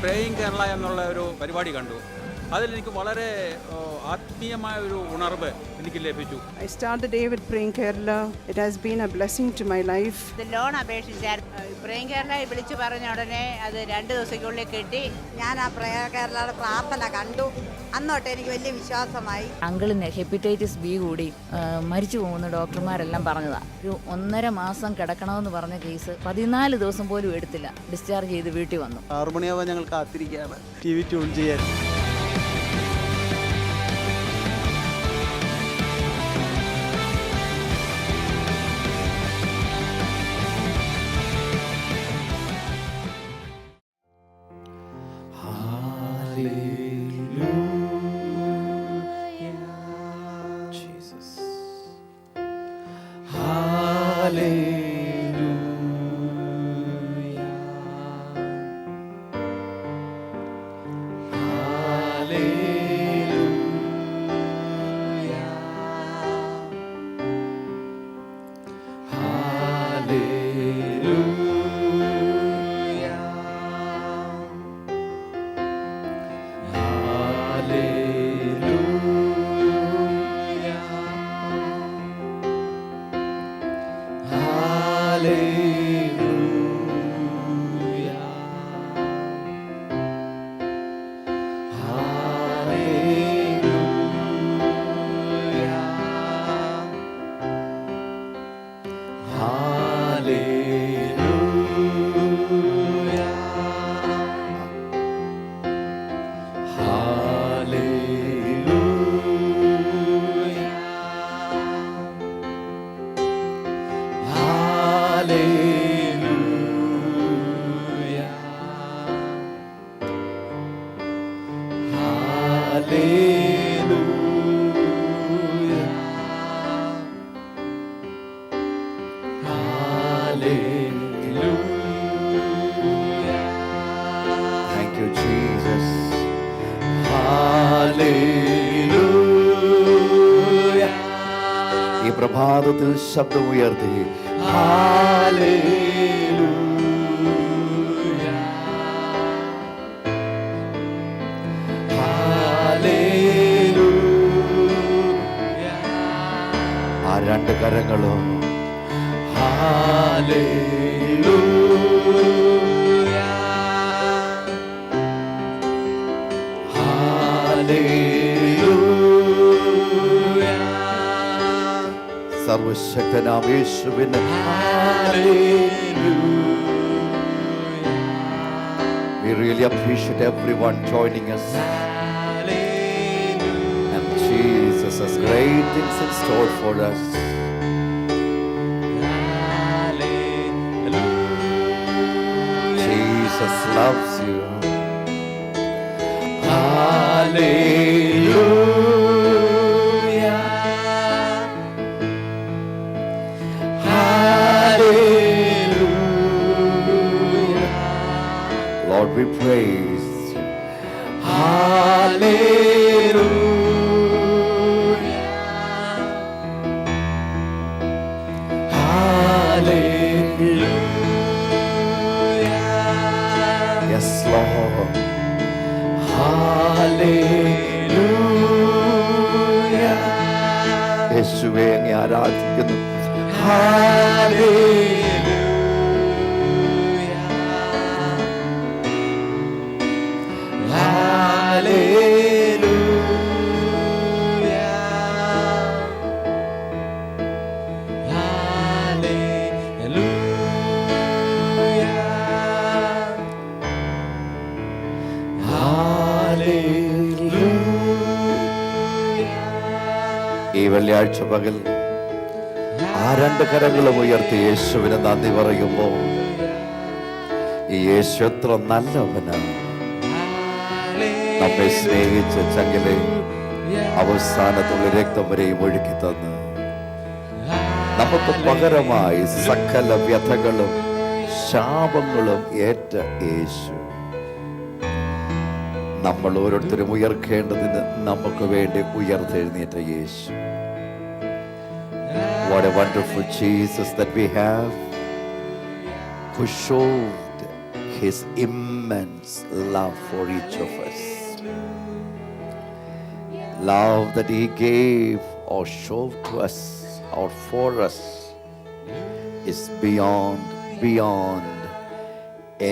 Praying Kerala എന്നുള്ള ഒരു പരിപാടി കണ്ടു. അതിലെനിക്ക് വളരെ ആത്മീയമായ ഒരു ഉണർവ് എനിക്ക് ലഭിച്ചു. I started day with Praying Kerala. It has been a blessing to my life. Loan അപേക്ഷിച്ചാൽ പ്രേയിങ് കേരള വിളിച്ചു പറഞ്ഞ ഉടനെ അത് 2 ദിവസത്തിനുള്ളിൽ കിട്ടി. ഞാൻ ആ പ്രേയർ കേരളയുടെ പ്രാർത്ഥന കണ്ടു. അന്നോട്ട് എനിക്ക് വലിയ വിശ്വാസമായി. അങ്കിളിന് ഹെപ്പറ്റൈറ്റിസ് ബി കൂടി മരിച്ചു പോകുന്ന ഡോക്ടർമാരെല്ലാം പറഞ്ഞതാ. ഒരു 1.5 മാസം കിടക്കണമെന്ന് പറഞ്ഞ കേസ് 14 ദിവസം പോലും എടുത്തില്ല. ഡിസ്ചാർജ് ചെയ്ത് വീട്ടിൽ വന്നു. 6 മണിയാവാൻ ഞങ്ങൾ കാത്തിരിക്കുകയാണ് TV ട്യൂൺ ചെയ്യാൻ. Thank you, Jesus. Hallelujah. ഈ പ്രഭാതത്തിൽ ശബ്ദമുയർത്തി Hallelujah. Hallelujah. ആ 2 കരങ്ങളും Hallelujah. Hallelujah. സർവശക്തനാം യേശുവിന് Hallelujah. We really appreciate everyone joining us. Hallelujah. And Jesus has great things in store for us. Jesus loves you. Hallelujah. Hallelujah. Lord, we praise you. Hallelujah. Hallelujah. Yes, Lord. Hallelujah. യേശുവേ അങ്ങേ ആരാധിക്കുന്നു. Hallelujah. Hallelujah. ഈ വെള്ളിയാഴ്ച പകൽ ആ 2 കരങ്ങളും ഉയർത്തി യേശുവിന് നന്ദി പറയുമ്പോൾ ഈ യേശു എത്ര നല്ലവനാണ്. നമ്മെ സ്നേഹിച്ച് ചങ്കിലെ അവസാനത്തുള്ള രക്തം വരെയും ഒഴുക്കി തന്ന് നമുക്ക് പകരമായി സകല വ്യഥകളും ശാപങ്ങളും ഏറ്റ യേശു നമ്മൾ ഓരോരുത്തരും ഉയർക്കേണ്ടതിന് നമുക്ക് വേണ്ടി ഉയർത്തെഴുന്നേറ്റ യേശു. What a wonderful Jesus that we have, who showed His immense love for each of us. Love that He gave or showed to us or for us is beyond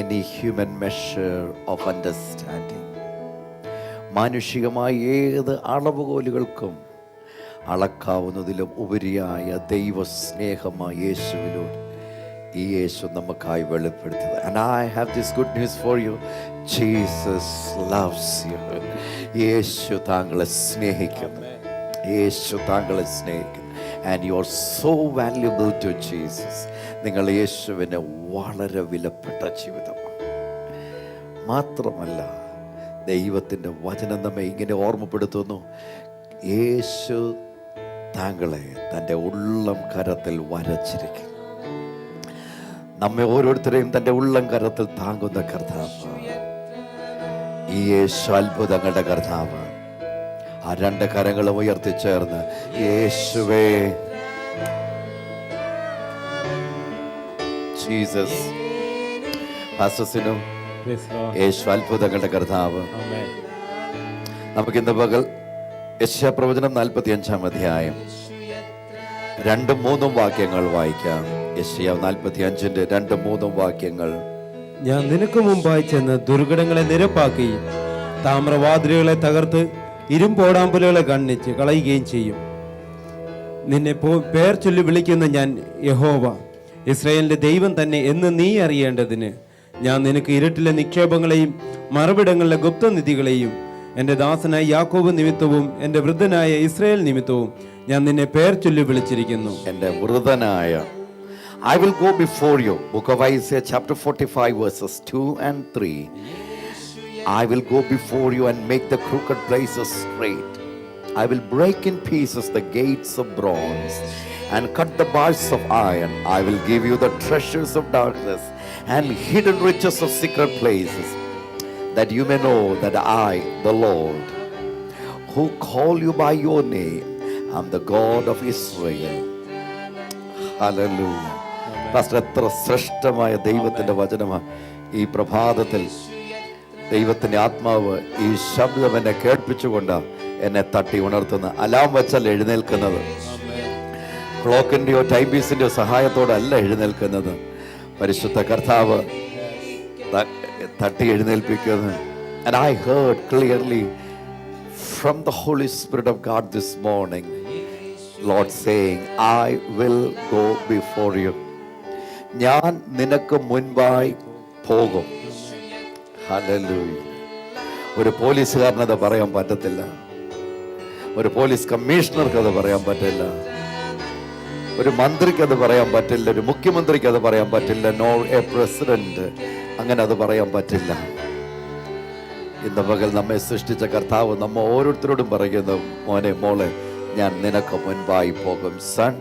any human measure of understanding. മാനുഷികമായ ഏത് അളവുകോലുകൾക്കും അളക്കാവുന്നതിലും ഉപരിയായ ദൈവസ്നേഹമായ യേശുവിലൂടെ ഈ യേശു നമുക്കായി വെളിപ്പെടുത്തിയത്. And I have this good news for you. Jesus loves you. യേശു താങ്കളെ സ്നേഹിക്കുന്നു. യേശു താങ്കളെ സ്നേഹിക്കുന്നു. And you are so valuable to Jesus. നിങ്ങൾ യേശുവിന് വളരെ വിലപ്പെട്ട ജീവിതമാണ്. മാത്രമല്ല ദൈവത്തിൻ്റെ വചനം നമ്മെ ഇങ്ങനെ ഓർമ്മപ്പെടുത്തുന്നു, യേശു താങ്കളെ തൻ്റെ ഉള്ളം കരത്തിൽ വരച്ചിരിക്കുന്നു. നമ്മെ ഓരോരുത്തരെയും തൻ്റെ ഉള്ളം കരത്തിൽ താങ്ങുന്ന കർത്താവ് ഈ യേശു അത്ഭുതങ്ങളുടെ കർത്താവ്. ആ രണ്ട് കരങ്ങളും ഉയർത്തിച്ചേർന്ന് യേശുവേ, ജീസസ്, പാസ്റ്റർസിനും യേശു അത്ഭുതങ്ങളുടെ കർത്താവ്. നമുക്കിന്ന് പകൽ യെശയ്യാപ്രവചനം 45-ാം അധ്യായം 2-3 വാക്യങ്ങൾ വായിക്കാം. യെശയ്യാ 45-ന്റെ 2-3 വാക്യങ്ങൾ. ഞാൻ നിനക്ക് മുമ്പായി ചെന്ന് ദുർഘടങ്ങളെ നിരപ്പാക്കി താമ്രവാതിലുകളെ തകർത്ത് ഇരുമ്പോടാമ്പലുകളെ ഖണ്ഡിച്ച് കളയുകയും ചെയ്യും. നിന്നെ പേർ ചൊല്ലി വിളിക്കുന്ന ഞാൻ യഹോവ, ഇസ്രായേലിന്റെ ദൈവം തന്നെ എന്ന് നീ അറിയേണ്ടതിന് ഞാൻ നിനക്ക് ഇരുട്ടിലെ നിക്ഷേപങ്ങളെയും മറുപിടങ്ങളിലെ ഗുപ്തനിധികളെയും എൻ്റെ ദാസനായ യാക്കോബ് നിമിത്തവും എൻ്റെ വൃദ്ധനായ ഇസ്രായേൽ നിമിത്തവും ഞാൻ നിന്നെ പേർ ചൊല്ലി വിളിച്ചിരിക്കുന്നു. എൻ്റെ വൃദ്ധനായ, I will go before you. Book of Isaiah chapter 45 verses 2 and 3. I will go before you and make the crooked places straight. I will break in pieces the gates of bronze and cut the bars of iron. I will give you the treasures of darkness and hidden riches of secret places, that you may know that I, the Lord, who call you by your name, am the God of Israel. Hallelujah. Pastor, എത്ര ശ്രേഷ്ഠമായ ദൈവത്തിൻ്റെ വചനമാണ് ഈ പ്രഭാതത്തിൽ. ദൈവത്തിൻ്റെ ആത്മാവ് ഈ ശബ്ദം എന്നെ കേൾപ്പിച്ചുകൊണ്ട് എന്നെ തട്ടി ഉണർത്തുന്ന, അലാം വെച്ചല്ല എഴുന്നേൽക്കുന്നത്, ക്ലോക്കിൻ്റെയോ ടൈം പീസിൻ്റെയോ സഹായത്തോടല്ല എഴുന്നേൽക്കുന്നത്. പരിശുദ്ധ കർത്താവ് തട്ടി എഴുന്നേൽപ്പിക്കുന്നത്. And I heard clearly from the Holy Spirit of God this morning, Lord saying, I will go before you. ഞാൻ നിനക്ക് മുൻപായി പോകും. ഹല്ലേലൂയ. ഒരു പോലീസുകാരനത് പറയാൻ പറ്റത്തില്ല, ഒരു പോലീസ് കമ്മീഷണർക്ക് അത് പറയാൻ പറ്റില്ല, ഒരു മന്ത്രിക്ക് അത് പറയാൻ പറ്റില്ല, ഒരു മുഖ്യമന്ത്രിക്ക് അത് പറയാൻ പറ്റില്ല, നോർ എ പ്രസിഡന്റ് അങ്ങനെ അത് പറയാൻ പറ്റില്ല. ഇന്ന് പകൽ നമ്മെ സൃഷ്ടിച്ച കർത്താവ് നമ്മ ഓരോരുത്തരോടും പറയുന്നു, മോനെ മോളെ, ഞാൻ നിനക്ക് മുൻപായി പോകും. Son,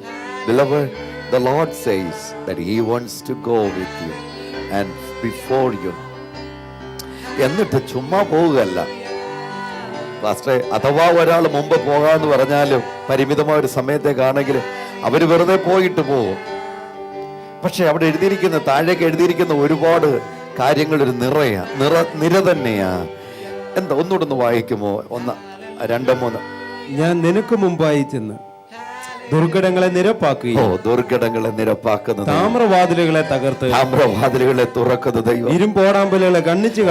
beloved, the Lord says that He wants to go with you and before you. എന്നിട്ട് ചുമ്മാ പോവുകയല്ല പാസ്റ്ററെ. അഥവാ ഒരാൾ മുമ്പ് പോകാമെന്ന് പറഞ്ഞാലും പരിമിതമായ ഒരു സമയത്തേക്കാണെങ്കിൽ അവർ വെറുതെ പോയിട്ട് പോകും. പക്ഷെ അവിടെ എഴുതിയിരിക്കുന്ന, താഴേക്ക് എഴുതിയിരിക്കുന്ന ഒരുപാട് കാര്യങ്ങൾ ഒരു നിര തന്നെയാ. എന്താ, ഒന്നുകൂടെ ഒന്ന് വായിക്കുമോ? 1, 2, 3. ഞാൻ നിനക്ക് മുമ്പായി ചെന്ന് ദുർഘടങ്ങളെ നിരപ്പാക്കുകയും ദുർഘടങ്ങളെ നിരപ്പാക്കുന്നത്, താമ്രവാതിലുകളെ തകർത്ത് താമ്രവാതിലുകളെ തുറക്കുന്ന ദൈവം, ഇരുമ്പോടാമ്പലുകളെ ഖണ്ഡിച്ച്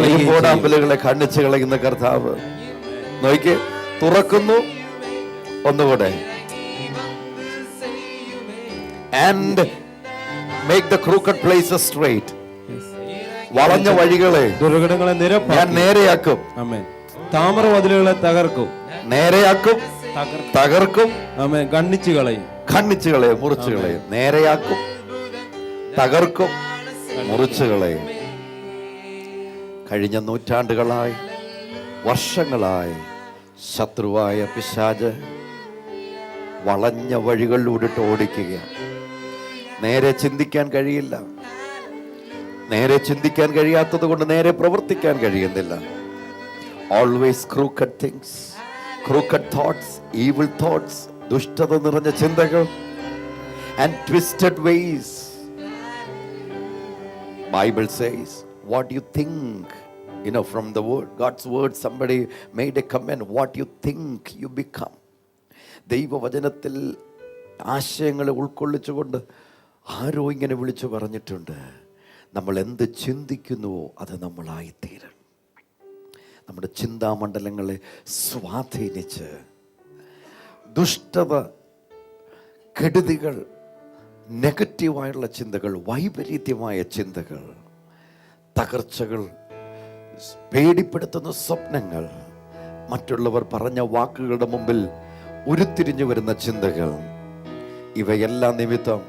കളയുന്ന കർത്താവ്. നോക്കി, തുറക്കുന്നു. ഒന്നുകൂടെ, and make the crooked places straight. വളഞ്ഞ വഴികളെ, ദുർഘടങ്ങളെ ഞാൻ നേരെയാക്കും. ആമേൻ. താമ്രവാതിലുകളെ തകർക്കും, നേരെയാക്കും, തകർക്കും. ആമേൻ. ഖണ്ഡിച്ച് കളയും, മുറിച്ചു കളയും. നേരെയാക്കും, തകർക്കും, മുറിച്ചു കളയും. കഴിഞ്ഞ നൂറ്റാണ്ടുകളായി, വർഷങ്ങളായി ശത്രുവായ പിശാച് വളഞ്ഞ വഴികളിലൂടെ ഓടിക്കുകയാണ്. നേരെ ചിന്തിക്കാൻ കഴിയില്ല. നേരെ ചിന്തിക്കാൻ കഴിയാത്തത് കൊണ്ട് നേരെ പ്രവർത്തിക്കാൻ കഴിയുന്നില്ല. Always crooked things, crooked thoughts, evil thoughts, ദുഷ്ടത നിറഞ്ഞ ചിന്തകൾ, and twisted ways. Bible says what you think. From the word, God's word, somebody made a comment, what you think you become. ദൈവവചനത്തിൽ ആശയങ്ങളെ ഉൾക്കൊള്ളിച്ചുകൊണ്ട് ആരോ ഇങ്ങനെ വിളിച്ചു പറഞ്ഞിട്ടുണ്ട്, നമ്മൾ എന്ത് ചിന്തിക്കുന്നുവോ അത് നമ്മളായിത്തീരണം. നമ്മുടെ ചിന്താമണ്ഡലങ്ങളെ സ്വാധീനിച്ച് ദുഷ്ടത, കെടുതികൾ, നെഗറ്റീവായുള്ള ചിന്തകൾ, വൈപരീത്യമായ ചിന്തകൾ, തകർച്ചകൾ, പേടിപ്പെടുത്തുന്ന സ്വപ്നങ്ങൾ, മറ്റുള്ളവർ പറഞ്ഞ വാക്കുകളുടെ മുമ്പിൽ ഉരുത്തിരിഞ്ഞു വരുന്ന ചിന്തകൾ, ഇവയെല്ലാം നിമിത്തം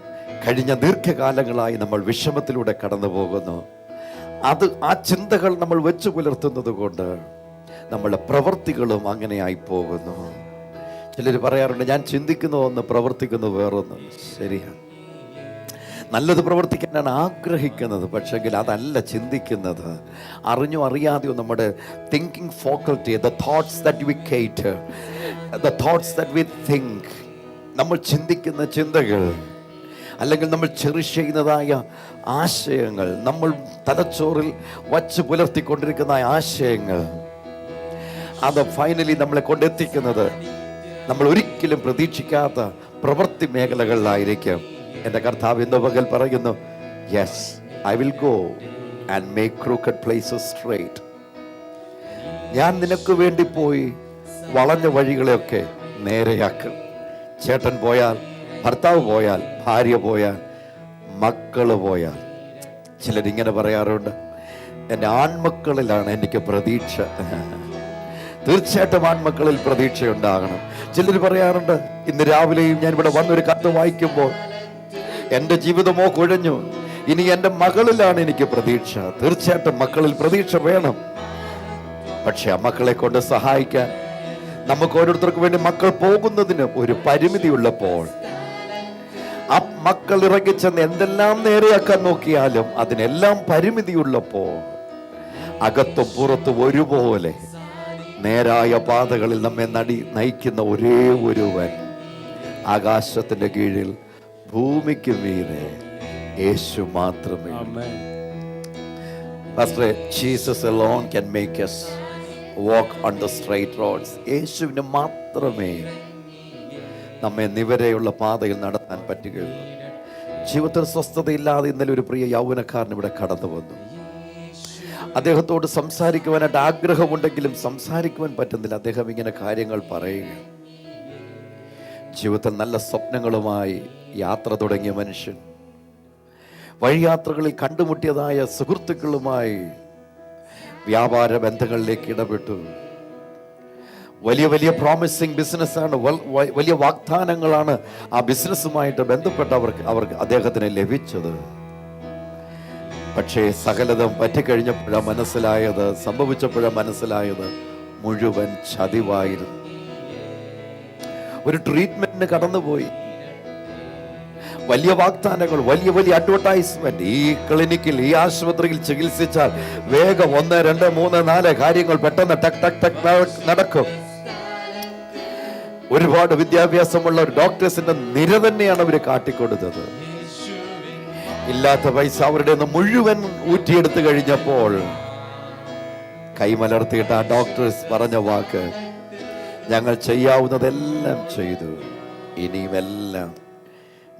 കഴിഞ്ഞ ദീർഘകാലങ്ങളായി നമ്മൾ വിഷമത്തിലൂടെ കടന്നു പോകുന്നു. ആ ചിന്തകൾ നമ്മൾ വെച്ചു പുലർത്തുന്നത് കൊണ്ട് നമ്മുടെ പ്രവൃത്തികളും അങ്ങനെയായി പോകുന്നു. ചിലർ പറയാറുണ്ട്, ഞാൻ ചിന്തിക്കുന്നു ഒന്ന്, പ്രവർത്തിക്കുന്നു വേറൊന്ന്. ശരിയാണ്, നല്ലത് പ്രവർത്തിക്കാനാണ് ആഗ്രഹിക്കുന്നത്, പക്ഷെങ്കിൽ അതല്ല ചിന്തിക്കുന്നത്. അറിഞ്ഞോ അറിയാതെയോ നമ്മുടെ thinking faculty, the thoughts that we cater, the thoughts that we think, നമ്മൾ ചിന്തിക്കുന്ന ചിന്തകൾ, അല്ലെങ്കിൽ നമ്മൾ ചെറിഷ് ചെയ്യുന്നതായ ആശയങ്ങൾ, നമ്മൾ തലച്ചോറിൽ വച്ച് പുലർത്തിക്കൊണ്ടിരിക്കുന്ന ആശയങ്ങൾ, അത് ഫൈനലി നമ്മളെ കൊണ്ടെത്തിക്കുന്നത് നമ്മൾ ഒരിക്കലും പ്രതീക്ഷിക്കാത്ത പ്രവൃത്തി മേഖലകളിലായിരിക്കും. എൻ്റെ കർത്താവ് ഇന്ന് പകൽ പറയുന്നു, yes, I will go and make crooked places straight. ഞാൻ നിനക്ക് വേണ്ടി പോയി വളഞ്ഞ വഴികളെയൊക്കെ നേരെയാക്കും. ചേട്ടൻ പോയാൽ, ഭർത്താവ് പോയാൽ, ഭാര്യ പോയാൽ, മക്കള് പോയാൽ. ചിലരിങ്ങനെ പറയാറുണ്ട്, എൻ്റെ ആൺമക്കളിലാണ് എനിക്ക് പ്രതീക്ഷ. തീർച്ചയായിട്ടും ആൺമക്കളിൽ പ്രതീക്ഷയുണ്ടാകണം. ചിലർ പറയാറുണ്ട്, ഇന്ന് രാവിലെയും ഞാൻ ഇവിടെ വന്നൊരു കത്ത് വായിക്കുമ്പോൾ എൻ്റെ ജീവിതമോ കുഴഞ്ഞു, ഇനി എൻ്റെ മകളിലാണ് എനിക്ക് പ്രതീക്ഷ. തീർച്ചയായിട്ടും മക്കളിൽ പ്രതീക്ഷ വേണം. പക്ഷെ ആ മക്കളെ കൊണ്ട് സഹായിക്കാൻ നമുക്ക് ഓരോരുത്തർക്ക് വേണ്ടി മക്കൾ പോകുന്നതിന് ഒരു പരിമിതി ഉള്ളപ്പോൾ, ആ മക്കൾ ഇറങ്ങിച്ചെന്ന് എന്തെല്ലാം നേരെയാക്കാൻ നോക്കിയാലും അതിനെല്ലാം പരിമിതിയുള്ളപ്പോൾ, അകത്തും പുറത്തും ഒരുപോലെ നേരായ പാതകളിൽ നമ്മെ നയിക്കുന്ന ഒരേ ഒരുവൻ, ആകാശത്തിന്റെ കീഴിൽ ഭൂമിക്ക് മീതെ യേശു മാത്രമേ. Pastor, Jesus alone can make us walk on the straight roads. യേശുവിന് മാത്രമേ നമ്മെ നിവരെയുള്ള പാതയിൽ നടത്താൻ പറ്റുകയുള്ളൂ. ജീവിതത്തിൽ സ്വസ്ഥതയില്ലാതെ ഇന്നലെ ഒരു പ്രിയ യൗവനക്കാരൻ ഇവിടെ കടന്നു വന്നു. അദ്ദേഹത്തോട് സംസാരിക്കുവാനായിട്ട് ആഗ്രഹമുണ്ടെങ്കിലും സംസാരിക്കുവാൻ പറ്റുന്നില്ല. അദ്ദേഹം ഇങ്ങനെ കാര്യങ്ങൾ പറയുക, ജീവിതത്തിൽ നല്ല സ്വപ്നങ്ങളുമായി യാത്ര തുടങ്ങിയ മനുഷ്യൻ, വഴിയാത്രകളിൽ കണ്ടുമുട്ടിയതായ സുഹൃത്തുക്കളുമായി വ്യാപാര ബന്ധങ്ങളിലേക്ക് ഇടപെട്ടു. വലിയ വലിയ പ്രോമിസിങ് ബിസിനസ്സാണ്, വലിയ വാഗ്ദാനങ്ങളാണ് ആ ബിസിനസ്സുമായിട്ട് ബന്ധപ്പെട്ടവർക്ക് അദ്ദേഹത്തിന് ലഭിച്ചത്. പക്ഷേ സകലതും പറ്റിക്കഴിഞ്ഞപ്പോഴാണ് മനസ്സിലായത്, സംഭവിച്ചപ്പോഴാണ് മനസ്സിലായത് മുഴുവൻ ചതിവായിരുന്നു. ഒരു ട്രീറ്റ്മെന്റിന് കടന്നുപോയി, വലിയ വാഗ്ദാനങ്ങൾ, വലിയ വലിയ അഡ്വർടൈസ്മെന്റ്. ഈ ക്ലിനിക്കിൽ, ഈ ആശുപത്രിയിൽ ചികിത്സിച്ചാൽ വേഗം 1, 2, 3, 4 കാര്യങ്ങൾ പെട്ടെന്ന് ടക് ടക് ടക് നടക്കും. ഒരുപാട് വിദ്യാഭ്യാസമുള്ള ഒരു ഡോക്ടേഴ്സിന്റെ നിര തന്നെയാണ് അവര് കാട്ടിക്കൊടുത്തത്. ഇല്ലാത്ത പൈസ അവരുടെ മുഴുവൻ ഊറ്റിയെടുത്തു കഴിഞ്ഞപ്പോൾ കൈമലർത്തിയിട്ട് ആ ഡോക്ടേഴ്സ് പറഞ്ഞ വാക്ക്, ഞങ്ങൾ ചെയ്യാവുന്നതെല്ലാം ചെയ്തു, ഇനിയുമെല്ലാം.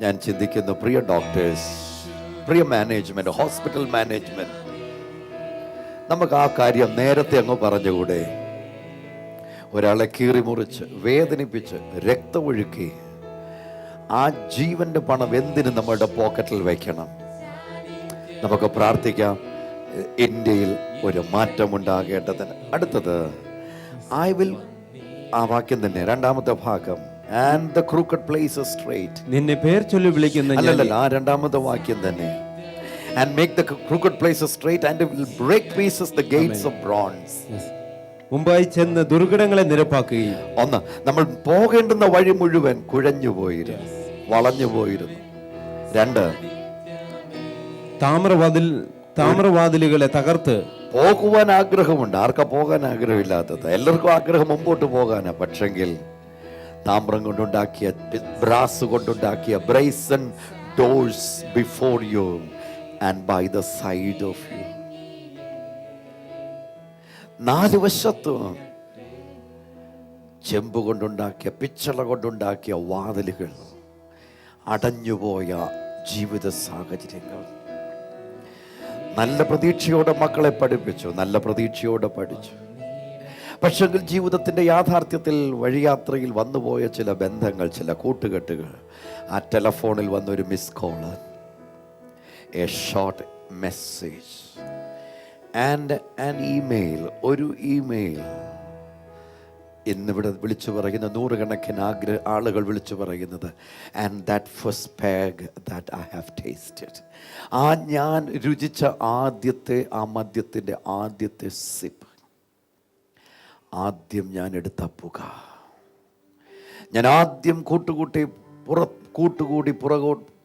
ഞാൻ ചിന്തിക്കുന്നു, പ്രിയ ഡോക്ടേഴ്സ്, പ്രിയ മാനേജ്മെന്റ്, ഹോസ്പിറ്റൽ മാനേജ്മെന്റ്, നമുക്ക് ആ കാര്യം നേരത്തെ അങ്ങ് പറഞ്ഞുകൂടെ? ഒരാളെ കീറി മുറിച്ച്, വേദനിപ്പിച്ച്, രക്തമൊഴുക്കി ആ ജീവന്റെ പണം എന്തിന് നമ്മളുടെ പോക്കറ്റിൽ വയ്ക്കണം? നമുക്ക് പ്രാർത്ഥിക്കാം, ഇന്ത്യയിൽ ഒരു മാറ്റമുണ്ടാകേണ്ടതിന്. അടുത്തത്, ഐ വിൽ, ആ വാക്യം തന്നെ രണ്ടാമത്തെ ഭാഗം, and the crooked places straight. നിന്നെ പേർ ചൊല്ലി വിളിക്കുന്ന അല്ലല്ല, ആ രണ്ടാമത്തെ വാക്യം തന്നെ, and make the crooked places straight and will break pieces the gates of bronze. മുമ്പായി ചെന്ന് ദുർഘടങ്ങളെ നിരപ്പാക്കുകയും. ഒന്ന്, നമ്മൾ പോകേണ്ടുന്ന വഴി മുഴുവൻ കുഴഞ്ഞുപോയിരുന്നു, വളഞ്ഞുപോയിരുന്നു. 2, താമ്രവാതിലുകളെ തകർത്ത്. പോകുവാൻ ആഗ്രഹമുണ്ട്. ആർക്കാ പോകാൻ ആഗ്രഹമില്ലാത്തത്? എല്ലാവർക്കും ആഗ്രഹം മുമ്പോട്ട് പോകാനാ. പക്ഷെങ്കിൽ താമ്രം കൊണ്ടുണ്ടാക്കിയ, ബ്രാസ് കൊണ്ടുണ്ടാക്കിയ brazen doors before you and by the side of you. നാല് വശത്തും ചെമ്പ് കൊണ്ടുണ്ടാക്കിയ, പിച്ചള കൊണ്ടുണ്ടാക്കിയ വാതിലുകൾ, അടഞ്ഞുപോയ ജീവിത സാഹചര്യങ്ങൾ. നല്ല പ്രതീക്ഷയോടെ മക്കളെ പഠിപ്പിച്ചു, നല്ല പ്രതീക്ഷയോടെ പഠിച്ചു. പക്ഷെങ്കിൽ ജീവിതത്തിൻ്റെ യാഥാർത്ഥ്യത്തിൽ വഴിയാത്രയിൽ വന്നുപോയ ചില ബന്ധങ്ങൾ, ചില കൂട്ടുകെട്ടുകൾ, ആ ടെലഫോണിൽ വന്നൊരു miss call, a short message and an email, ഒരു ഇമെയിൽ. ഇന്നിവിടെ വിളിച്ചു പറയുന്ന നൂറുകണക്കിന് ആളുകൾ വിളിച്ചു പറയുന്നത്, and that first page that I have tasted, ആ ഞാൻ രുചിച്ച ആദ്യത്തെ ആ മദ്യത്തിൻ്റെ ആദ്യത്തെ സിപ്പ്, ആദ്യം ഞാൻ എടുത്ത പുക, ഞാൻ ആദ്യം കൂട്ടുകൂടി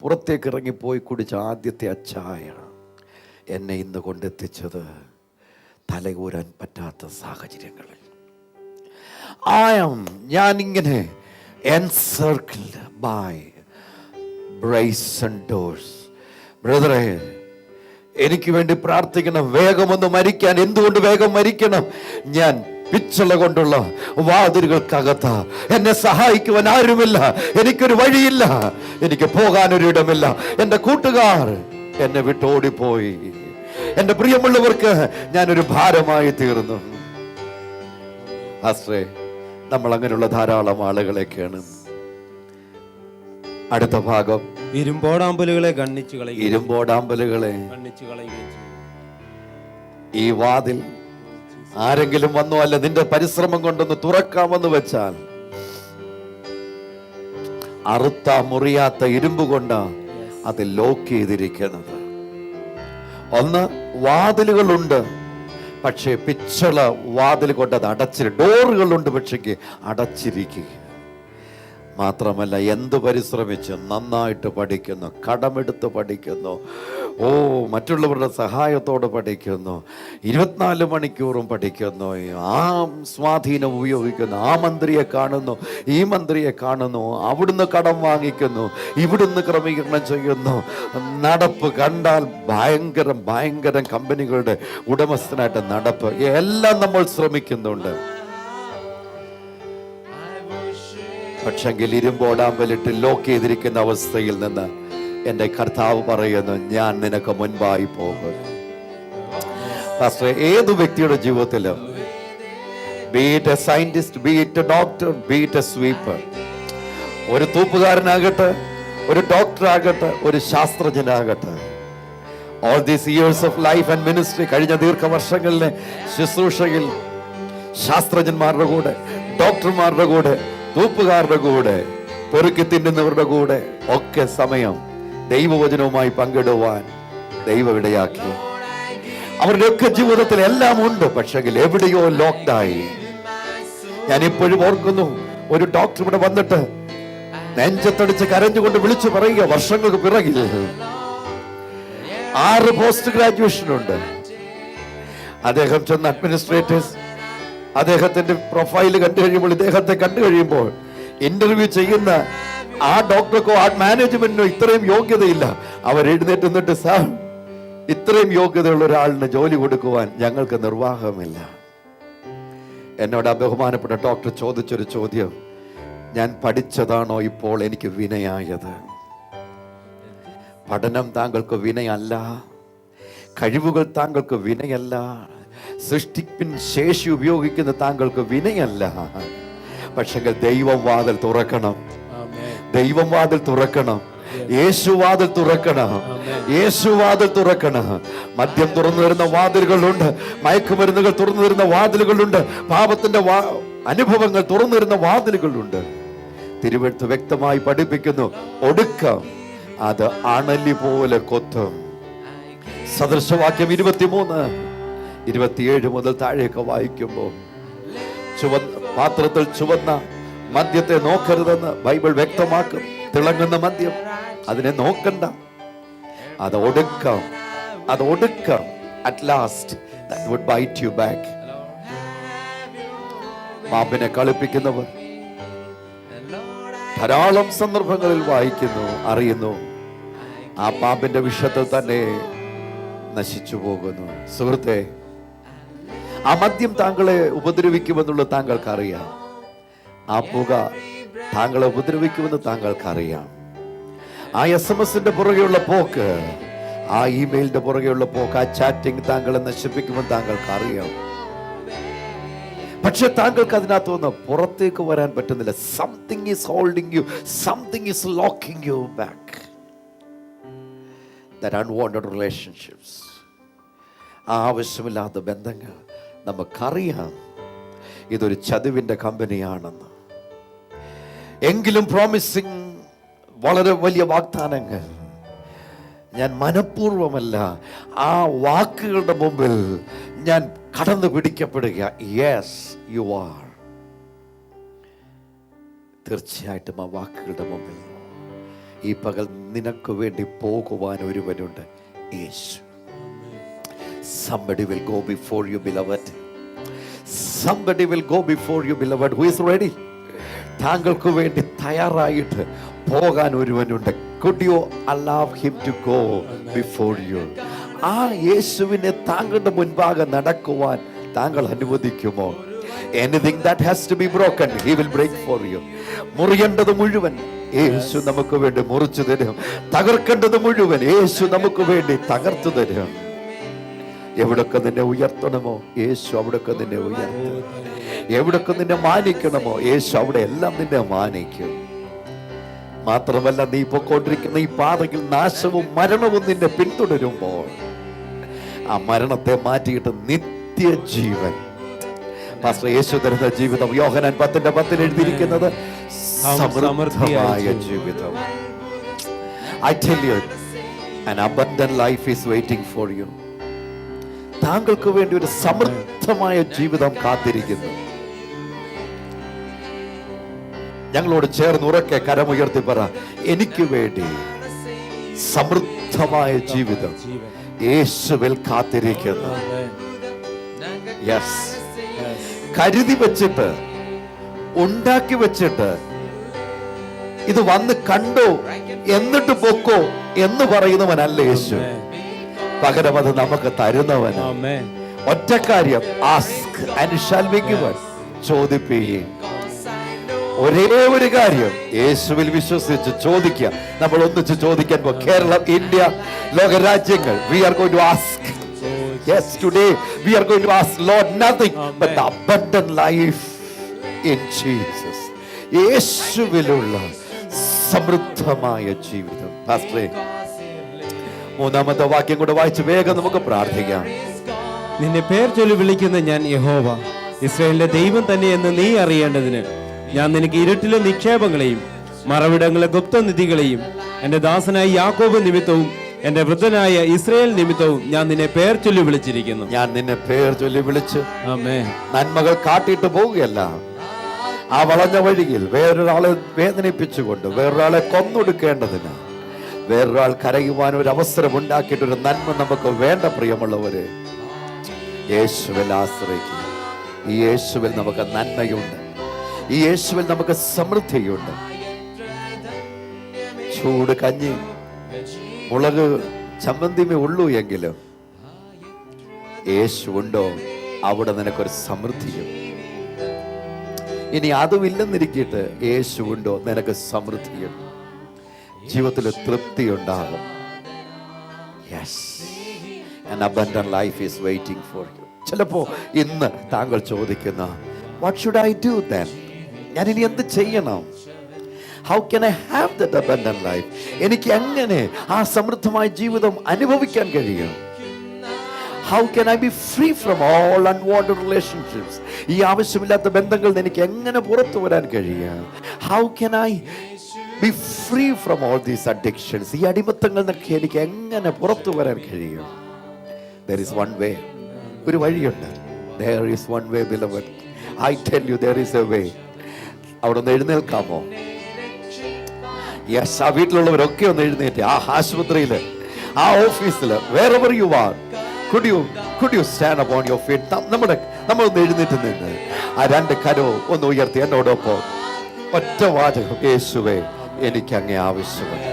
പുറത്തേക്ക് ഇറങ്ങിപ്പോയി കുടിച്ച ആദ്യത്തെ ആ ചായ എന്നെ ഇന്ന് കൊണ്ടെത്തിച്ചത് തലയൂരാൻ പറ്റാത്ത സാഹചര്യങ്ങളിൽ. ഞാനിങ്ങനെ എൻസർക്കിൾഡ് ബൈ ബ്രേസൺ ഡോർസ്. ബ്രദറെ, എനിക്ക് വേണ്ടി പ്രാർത്ഥിക്കണം. വേഗമൊന്ന് മരിക്കാൻ. എന്തുകൊണ്ട് വേഗം മരിക്കണം? ഞാൻ പിച്ചള കൊണ്ടുള്ള വാതിലുകൾക്കകത്ത് എന്നെ സഹായിക്കുവാൻ ആരുമില്ല. എനിക്കൊരു വഴിയില്ല, എനിക്ക് പോകാനൊരിടമില്ല. എൻ്റെ കൂട്ടുകാർ എന്നെ വിട്ടോടിപ്പോയി. എൻ്റെ പ്രിയമുള്ളവർക്ക് ഞാനൊരു ഭാരമായി തീർന്നു. ആശ്രേ, നമ്മൾ അങ്ങനെയുള്ള ധാരാളം ആളുകളെ കാണും. അടുത്ത ഭാഗം, ഇരുമ്പോടാമ്പലുകളെ ഗണ്ണിച്ചു കളയുക. ഇരുമ്പോടാമ്പലുകളെ ഗണ്ണിച്ചു കളയുകയും ചെയ്യും. ഈ വാതിൽ ആരെങ്കിലും വന്നോ അല്ല നിന്റെ പരിശ്രമം കൊണ്ടൊന്ന് തുറക്കാമെന്ന് വെച്ചാൽ അറുത്ത മുറിയാത്ത ഇരുമ്പ് കൊണ്ട് അത് ലോക്ക് ചെയ്തിരിക്കുന്നത്. ഒന്ന്, വാതിലുകളുണ്ട്, പക്ഷേ പിച്ചള വാതിൽ കൊണ്ട് അത് ഡോറുകളുണ്ട്, പക്ഷേ അടച്ചിരിക്കുക. മാത്രമല്ല, എന്ത് പരിശ്രമിച്ച് നന്നായിട്ട് പഠിക്കുന്നു, കടമെടുത്ത് പഠിക്കുന്നു, മറ്റുള്ളവരുടെ സഹായത്തോടെ പഠിക്കുന്നു, 24 മണിക്കൂറും പഠിക്കുന്നു, ആ സ്വാധീനം ഉപയോഗിക്കുന്നു, ആ മന്ത്രിയെ കാണുന്നു, ഈ മന്ത്രിയെ കാണുന്നു, അവിടുന്ന് കടം വാങ്ങിക്കുന്നു, ഇവിടുന്ന് ക്രമീകരണം ചെയ്യുന്നു. നടപ്പ് കണ്ടാൽ ഭയങ്കരം കമ്പനികളുടെ ഉടമസ്ഥനായിട്ട് നടപ്പ്. എല്ലാം നമ്മൾ ശ്രമിക്കുന്നുണ്ട്. പക്ഷെങ്കിൽ ഇരുമ്പോടാമ്പലിട്ട് ലോക്ക് ചെയ്തിരിക്കുന്ന അവസ്ഥയിൽ നിന്ന് എൻ്റെ കർത്താവ് പറയുന്നു, ഞാൻ നിനക്ക് മുൻപായി പോകും. ഏത് വ്യക്തിയുടെ ജീവിതത്തിലും, be it a scientist, be it a doctor, be it a sweeper, ഒരു തൂപ്പുകാരനാകട്ടെ, ഒരു ഡോക്ടർ ആകട്ടെ, ഒരു ശാസ്ത്രജ്ഞനാകട്ടെ, all these years of life and ministry, കഴിഞ്ഞ ദീർഘവർഷങ്ങളിലെ ശുശ്രൂഷയിൽ ശാസ്ത്രജ്ഞന്മാരുടെ കൂടെ, ഡോക്ടർമാരുടെ കൂടെ, തൂപ്പുകാരുടെ കൂടെ, പെറുക്കി തിന്നുന്നവരുടെ കൂടെ ഒക്കെ സമയം ദൈവവചനവുമായി പങ്കിടുവാൻ ദൈവം ഇടയാക്കി. അവരുടെയൊക്കെ ജീവിതത്തിൽ എല്ലാം ഉണ്ട്, പക്ഷേ എവിടെയോ ലോക്ക്ഡായി. ഞാൻ ഇപ്പോഴും ഓർക്കുന്നു, ഒരു ഡോക്ടർ ഇവിടെ വന്നിട്ട് നെഞ്ചത്തടിച്ച് കരഞ്ഞുകൊണ്ട് വിളിച്ചു പറയുക, വർഷങ്ങൾക്ക് പിറകിൽ 6 പോസ്റ്റ് ഗ്രാജുവേഷൻ ഉണ്ട്. അദ്ദേഹം ചെന്ന അഡ്മിനിസ്ട്രേറ്റേഴ്സ് അദ്ദേഹത്തിന്റെ പ്രൊഫൈൽ കണ്ടു കഴിയുമ്പോൾ, ഇദ്ദേഹത്തെ കണ്ടു കഴിയുമ്പോൾ ഇന്റർവ്യൂ ചെയ്യുന്ന ആ ഡോക്ടർക്കോ ആ മാനേജ്മെന്റിനോ ഇത്രയും യോഗ്യതയില്ല. അവർ എഴുന്നേറ്റ് നിന്നിട്ട്, സാർ, ഇത്രയും യോഗ്യതയുള്ള ഒരാളിന് ജോലി കൊടുക്കുവാൻ ഞങ്ങൾക്ക് നിർവാഹമില്ല. എന്നോട് ആ ബഹുമാനപ്പെട്ട ഡോക്ടർ ചോദിച്ചൊരു ചോദ്യം, ഞാൻ പഠിച്ചതാണോ ഇപ്പോൾ എനിക്ക് വിനയായത്? പഠനം താങ്കൾക്ക് വിനയല്ല, കഴിവുകൾ താങ്കൾക്ക് വിനയല്ല, സൃഷ്ടിപ്പിൻ ശേഷി ഉപയോഗിക്കുന്ന താങ്കൾക്ക് വിനയല്ല. പക്ഷെ ദൈവം വാതിൽ തുറക്കണം, ദൈവം വാതിൽ തുറക്കണം, യേശുവാതിൽ തുറക്കണം, യേശുവാതിൽ തുറക്കണം. മദ്യം തുറന്നു വരുന്ന വാതിലുകളുണ്ട്, മയക്കുമരുന്നുകൾ തുറന്നു വരുന്ന വാതിലുകളുണ്ട്, പാപത്തിന്റെ അനുഭവങ്ങൾ തുറന്നു വരുന്ന വാതിലുകളുണ്ട്. തിരുവെഴുത്ത് വ്യക്തമായി പഠിപ്പിക്കുന്നു, ഒടുക്കം അത് അണലി പോലെ കൊത്തും. സദൃശവാക്യം 23-27 മുതൽ താഴേക്ക് വായിക്കുമ്പോൾ, പാത്രത്തിൽ ചുവന്ന മദ്യത്തെ നോക്കരുതെന്ന് ബൈബിൾ വ്യക്തമാക്കും. തിളങ്ങുന്ന മദ്യം, അതിനെ നോക്കണ്ട, അത് ഒടുക്കം at last that would bite you back. പാമ്പിനെ കളിപ്പിക്കുന്നവർ ധാരാളം സന്ദർഭങ്ങളിൽ വായിക്കുന്നു, അറിയുന്നു, ആ പാമ്പിന്റെ വിഷത്തിൽ തന്നെ നശിച്ചു പോകുന്നു. സുഹൃത്തെ, ആ മദ്യം താങ്കളെ ഉപദ്രവിക്കുമെന്നുള്ളത് താങ്കൾക്കറിയാം. ആ പുക താങ്കളെ ഉപദ്രവിക്കുമെന്ന് താങ്കൾക്കറിയാം. ആ SMS-ന്റെ പുറകെയുള്ള പോക്ക്, ആ ഇമെയിലിന്റെ പുറകെയുള്ള പോക്ക്, ആ ചാറ്റിംഗ് താങ്കളെ നശിപ്പിക്കുമെന്ന് താങ്കൾക്കറിയാം. പക്ഷെ താങ്കൾക്ക് അതിനകത്തുനിന്ന് പുറത്തേക്ക് വരാൻ പറ്റുന്നില്ല. Something is holding you, something is locking you back. That unwanted relationships, ആവശ്യമില്ലാത്ത ബന്ധങ്ങൾ. നമുക്കറിയാം ഇതൊരു ചതിവിന്റെ കമ്പനിയാണെന്ന്. എങ്കിലും പ്രോമിസിങ് വളരെ വലിയ വാഗ്ദാനങ്ങൾ, ഞാൻ മനഃപൂർവമല്ല ആ വാക്കുകളുടെ മുമ്പിൽ ഞാൻ കടന്നു പിടിക്കപ്പെടുക. Yes you are. തീർച്ചയായിട്ടും ആ വാക്കുകളുടെ മുമ്പിൽ ഈ പകൽ നിനക്ക് വേണ്ടി പോകുവാൻ ഒരുവനുണ്ട്, യേശു. Somebody will go before you, beloved. Somebody will go before you, beloved. Who is ready? താങ്കൾക്ക് വേണ്ടി തയ്യാറായിട്ട് പോകാൻ ഒരുവനുണ്ട്. Could you allow him to go before you? ആ യേശുവിനെ താങ്കളുടെ മുൻപാകെ നടക്കുവാൻ താങ്കൾ അനുവദിക്കുമോ? Anything that has to be broken, he will break for you. മുറിയേണ്ടത് മുഴുവൻ യേശു നമുക്ക് വേണ്ടി മുറിച്ചു തരും. തകർക്കേണ്ടത് മുഴുവൻ യേശു നമുക്ക് വേണ്ടി തകർത്തു തരും. എവിടൊക്കെ നിന്നെ ഉയർത്തണമോ യേശു അവിടൊക്കെ നിന്നെ ഉയർത്തും. എവിടൊക്കെ നിന്നെ മാനിക്കണമോ യേശു അവിടെ എല്ലാം നിന്നെ മാനിക്കും. മാത്രമല്ല, നീ പൊക്കോണ്ടിരിക്കുന്ന ഈ പാതയിൽ നാശവും മരണവും നിന്നെ പിന്തുടരുമ്പോൾ ആ മരണത്തെ മാറ്റിയിട്ട് നിത്യജീവൻ, പാസ്റ്റർ, യേശു തരുന്ന ജീവിതം യോഹന്നാൻ 10:10 എഴുതിയിരിക്കുന്നത് സമൃദ്ധമായ ജീവിതം. I tell you, an abundant life is waiting for you. താങ്കൾക്ക് വേണ്ടി ഒരു സമൃദ്ധമായ ജീവിതം കാത്തിരിക്കുന്നു. ഞങ്ങളോട് ചേർന്ന് ഉറക്കെ കരമുയർത്തി പറ, എനിക്ക് വേണ്ടി സമൃദ്ധമായ ജീവിതം യേശുവിൽ കാത്തിരിക്കുന്നു. യെസ്, കരുതി വെച്ചിട്ട്, ഉണ്ടാക്കി വെച്ചിട്ട്, ഇത് വന്ന് കണ്ടോ എന്നിട്ട് പൊക്കോ എന്ന് പറയുന്നവനല്ല യേശു. പകരം അത് നമുക്ക് തരുന്നവന്. ഒറ്റ കാര്യം, ask and shall be given. ചോദിപ്പീൻ. ഒരേ ഒരു കാര്യം, യേശുവിൽ വിശ്വസിച്ച് ചോദിക്കുക. നമ്മൾ ഒന്നിച്ച് ചോദിക്കാൻ പോ. കേരളം, ഇന്ത്യ, ലോകരാജ്യങ്ങൾ, we are going to ask. Yes, today we are going to ask Lord nothing but the abundant life in Jesus. യേശുവിലുള്ള സമൃദ്ധമായ ജീവിതം. പാസ്റ്ററേ, മൂന്നാമത്തെ വാക്യം കൂടെ വായിച്ച് വേഗം നമുക്ക് പ്രാർത്ഥിക്കാം. നിന്നെ പേർ ചൊല്ലി വിളിക്കുന്ന ഞാൻ യഹോവ, ഇസ്രായേലിന്റെ ദൈവം തന്നെ എന്ന് നീ അറിയേണ്ടതിന് ഞാൻ നിനക്ക് ഇരുട്ടിലെ നിക്ഷേപങ്ങളെയും മറവിടങ്ങളെ ഗുപ്തനിധികളെയും എന്റെ ദാസനായ യാക്കോബ് നിമിത്തവും എന്റെ വൃദ്ധനായ ഇസ്രായേൽ നിമിത്തവും ഞാൻ നിന്നെ പേർ ചൊല്ലി വിളിച്ചിരിക്കുന്നു. ഞാൻ നിന്നെ പേർ ചൊല്ലി വിളിച്ച് ആമേൻ. നന്മകൾ കാട്ടിയിട്ട് പോവുകയല്ല. ആ വളഞ്ഞ വഴിയിൽ വേറൊരാളെ വേദനിപ്പിച്ചുകൊണ്ട്, വേറൊരാളെ കൊന്നൊടുക്കേണ്ടതിന്, വേറൊരാൾ കരയുവാൻ ഒരു അവസരം ഉണ്ടാക്കിയിട്ടൊരു നന്മ നമുക്ക് വേണ്ട. പ്രിയമുള്ളവര്, യേശുവിൽ ആശ്രയിക്കുക. ഈ യേശുവിൽ നമുക്ക് നന്മയുണ്ട്. ഈ യേശുവിൽ നമുക്ക് സമൃദ്ധിയുണ്ട്. ചൂട് കഞ്ഞി, മുളക് ചമ്മന്തിമേ ഉള്ളൂ എങ്കിലും യേശു ഉണ്ടോ അവിടെ നിനക്കൊരു സമൃദ്ധിയും. ഇനി അതുമില്ലെന്നിരിക്കട്ടെ, യേശു ഉണ്ടോ നിനക്ക് സമൃദ്ധിയും, ജീവിതത്തിൽ തൃപ്തി ഉണ്ടാകും. Yes, an abundant life is waiting for you. ചിലപ്പോ ഇന്ന് താങ്കൾ ചോദിക്കുന്ന, what should I do then? ഞാൻ ഇനി എന്ത് ചെയ്യണം? How can I have that abundant life? എനിക്ക് എങ്ങനെ ആ സമൃദ്ധമായ ജീവിതം അനുഭവിക്കാൻ കഴിയും? How can I be free from all unwanted relationships? ഈ ആവശ്യമില്ലാത്ത ബന്ധങ്ങളിൽ നിന്ന് എനിക്ക് എങ്ങനെ പുറത്തു വരാൻ കഴിയും? How can I be free from all these addictions? ഈ അടിമത്തങ്ങളിൽ നിന്നൊക്കെ എനിക്ക് എങ്ങനെ പുറത്തു വരാൻ കഴിയും? There is one way. ഒരു വഴിയുണ്ട്. There is one way, beloved. I tell you, there is a way. അവിടെ ഒന്ന് എഴുന്നേൽക്കാമോ? യെസ്, ആ വീട്ടിലുള്ളവരൊക്കെ ഒന്ന് എഴുന്നേറ്റ്. ആ ആശുപത്രിയില്, ആ ഓഫീസില്, wherever you are, could you stand upon your feet? നമ്മളൊന്ന് എഴുന്നേറ്റ് നിന്ന് ആ രണ്ട് കരവും ഒന്ന് ഉയർത്തി എന്നോടൊപ്പം ഒറ്റ വാചകം, യേശുവേ എനിക്ക് അങ്ങേ ആവശ്യമുണ്ട്.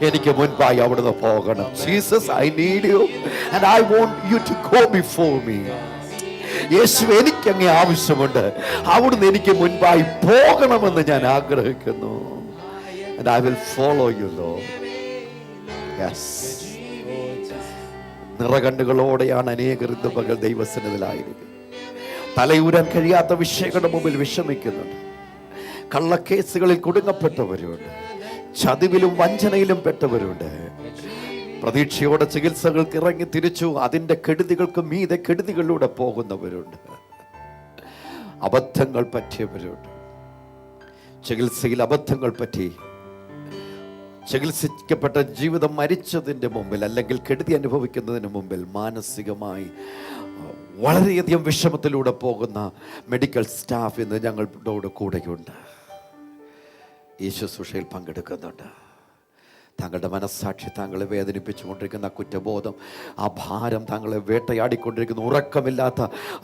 എനിക്ക് മുൻപായി അവിടുന്ന് പോകണം. Jesus, I need you and I want you to go before me. യേശു എനിക്ക് അങ്ങേ ആവശ്യമുണ്ട്. അവിടുന്ന് എനിക്ക് മുൻപായി പോകണമെന്ന് ഞാൻ ആഗ്രഹിക്കുന്നു. And I will follow you, Lord. Yes. നിറകണ്ണുകളോടെയാണ് അനേകർ ഇന്ന് പകൽ ദൈവസന്നിധിയിലായിരിക്കും. തലയൂരാൻ കഴിയാത്ത വിഷയങ്ങളുടെ മുമ്പിൽ വിഷമിക്കുന്നുണ്ട്. കള്ളക്കേസുകളിൽ കുടുങ്ങപ്പെട്ടവരുണ്ട്. ചതിവിലും വഞ്ചനയിലും പെട്ടവരുണ്ട്. പ്രതീക്ഷയോടെ ചികിത്സകൾക്ക് ഇറങ്ങി തിരിച്ചു അതിൻ്റെ കെടുതികൾക്ക് മീതെ കെടുതികളിലൂടെ പോകുന്നവരുണ്ട്. അബദ്ധങ്ങൾ പറ്റിയവരുണ്ട്. ചികിത്സയിൽ അബദ്ധങ്ങൾ പറ്റി ചികിത്സിക്കപ്പെട്ട ജീവിതം മരിച്ചതിൻ്റെ മുമ്പിൽ അല്ലെങ്കിൽ കെടുതി അനുഭവിക്കുന്നതിന് മുമ്പിൽ മാനസികമായി വളരെയധികം വിഷമത്തിലൂടെ പോകുന്ന മെഡിക്കൽ സ്റ്റാഫ് ഇന്ന് ഞങ്ങളുടെ കൂടെയുണ്ട്. ഈ ശുശ്രൂഷയിൽ പങ്കെടുക്കുന്നുണ്ട്. താങ്കളുടെ മനസ്സാക്ഷി താങ്കളെ വേദനിപ്പിച്ചുകൊണ്ടിരിക്കുന്ന കുറ്റബോധം, ആ ഭാരം താങ്കളെ വേട്ടയാടിക്കൊണ്ടിരിക്കുന്ന ഉറക്കമില്ലാത്ത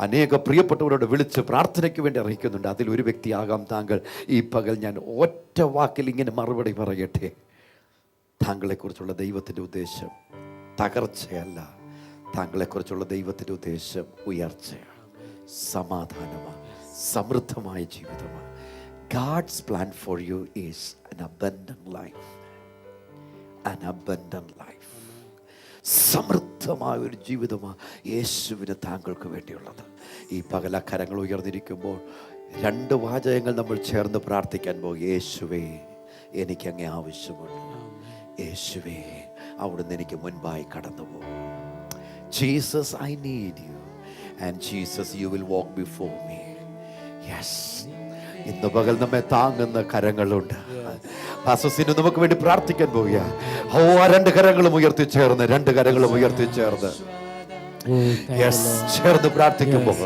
അനേക പ്രിയപ്പെട്ടവരോട് വിളിച്ച് പ്രാർത്ഥനയ്ക്ക് വേണ്ടി അറിയിക്കുന്നുണ്ട്. അതിലൊരു വ്യക്തിയാകാം താങ്കൾ. ഈ പകൽ ഞാൻ ഒറ്റ വാക്കിൽ ഇങ്ങനെ മറുപടി പറയട്ടെ. താങ്കളെക്കുറിച്ചുള്ള ദൈവത്തിൻ്റെ ഉദ്ദേശം തകർച്ചയല്ല. താങ്കളെക്കുറിച്ചുള്ള ദൈവത്തിൻ്റെ ഉദ്ദേശം ഉയർച്ചയാണ്, സമാധാനമാണ്, സമൃദ്ധമായ ജീവിതമാണ്. God's plan for you is an abundant life. An abundant life. സമൃദ്ധമായ ഒരു ജീവിതമാണ് യേശുവിന് താങ്കൾക്ക് വേണ്ടിയുള്ളത്. ഈ പകല കരങ്ങൾ ഉയർന്നിരിക്കുമ്പോൾ 2 വാചകങ്ങൾ നമ്മൾ ചേർന്ന് പ്രാർത്ഥിക്കാൻ പോകും. യേശുവേ, എനിക്ക് അങ്ങേ ആവശ്യമുണ്ട്. യേശുവേ, അവിടുന്ന് എനിക്ക് മുൻപായി കടന്നു പോകും. Jesus, I need you. And Jesus, you will walk before me. Yes, ഇന്ന് പകൽ നമ്മെ താങ്ങുന്ന കരങ്ങളുണ്ട്. പാസ്റ്റർസിന് നമുക്ക് വേണ്ടി പ്രാർത്ഥിക്കാൻ പോവുക. ഓ, ആ 2 കരങ്ങളും ഉയർത്തിച്ചേർന്ന് 2 കരങ്ങളും ഉയർത്തിച്ചേർന്ന് ചേർന്ന് പ്രാർത്ഥിക്കുമ്പോൾ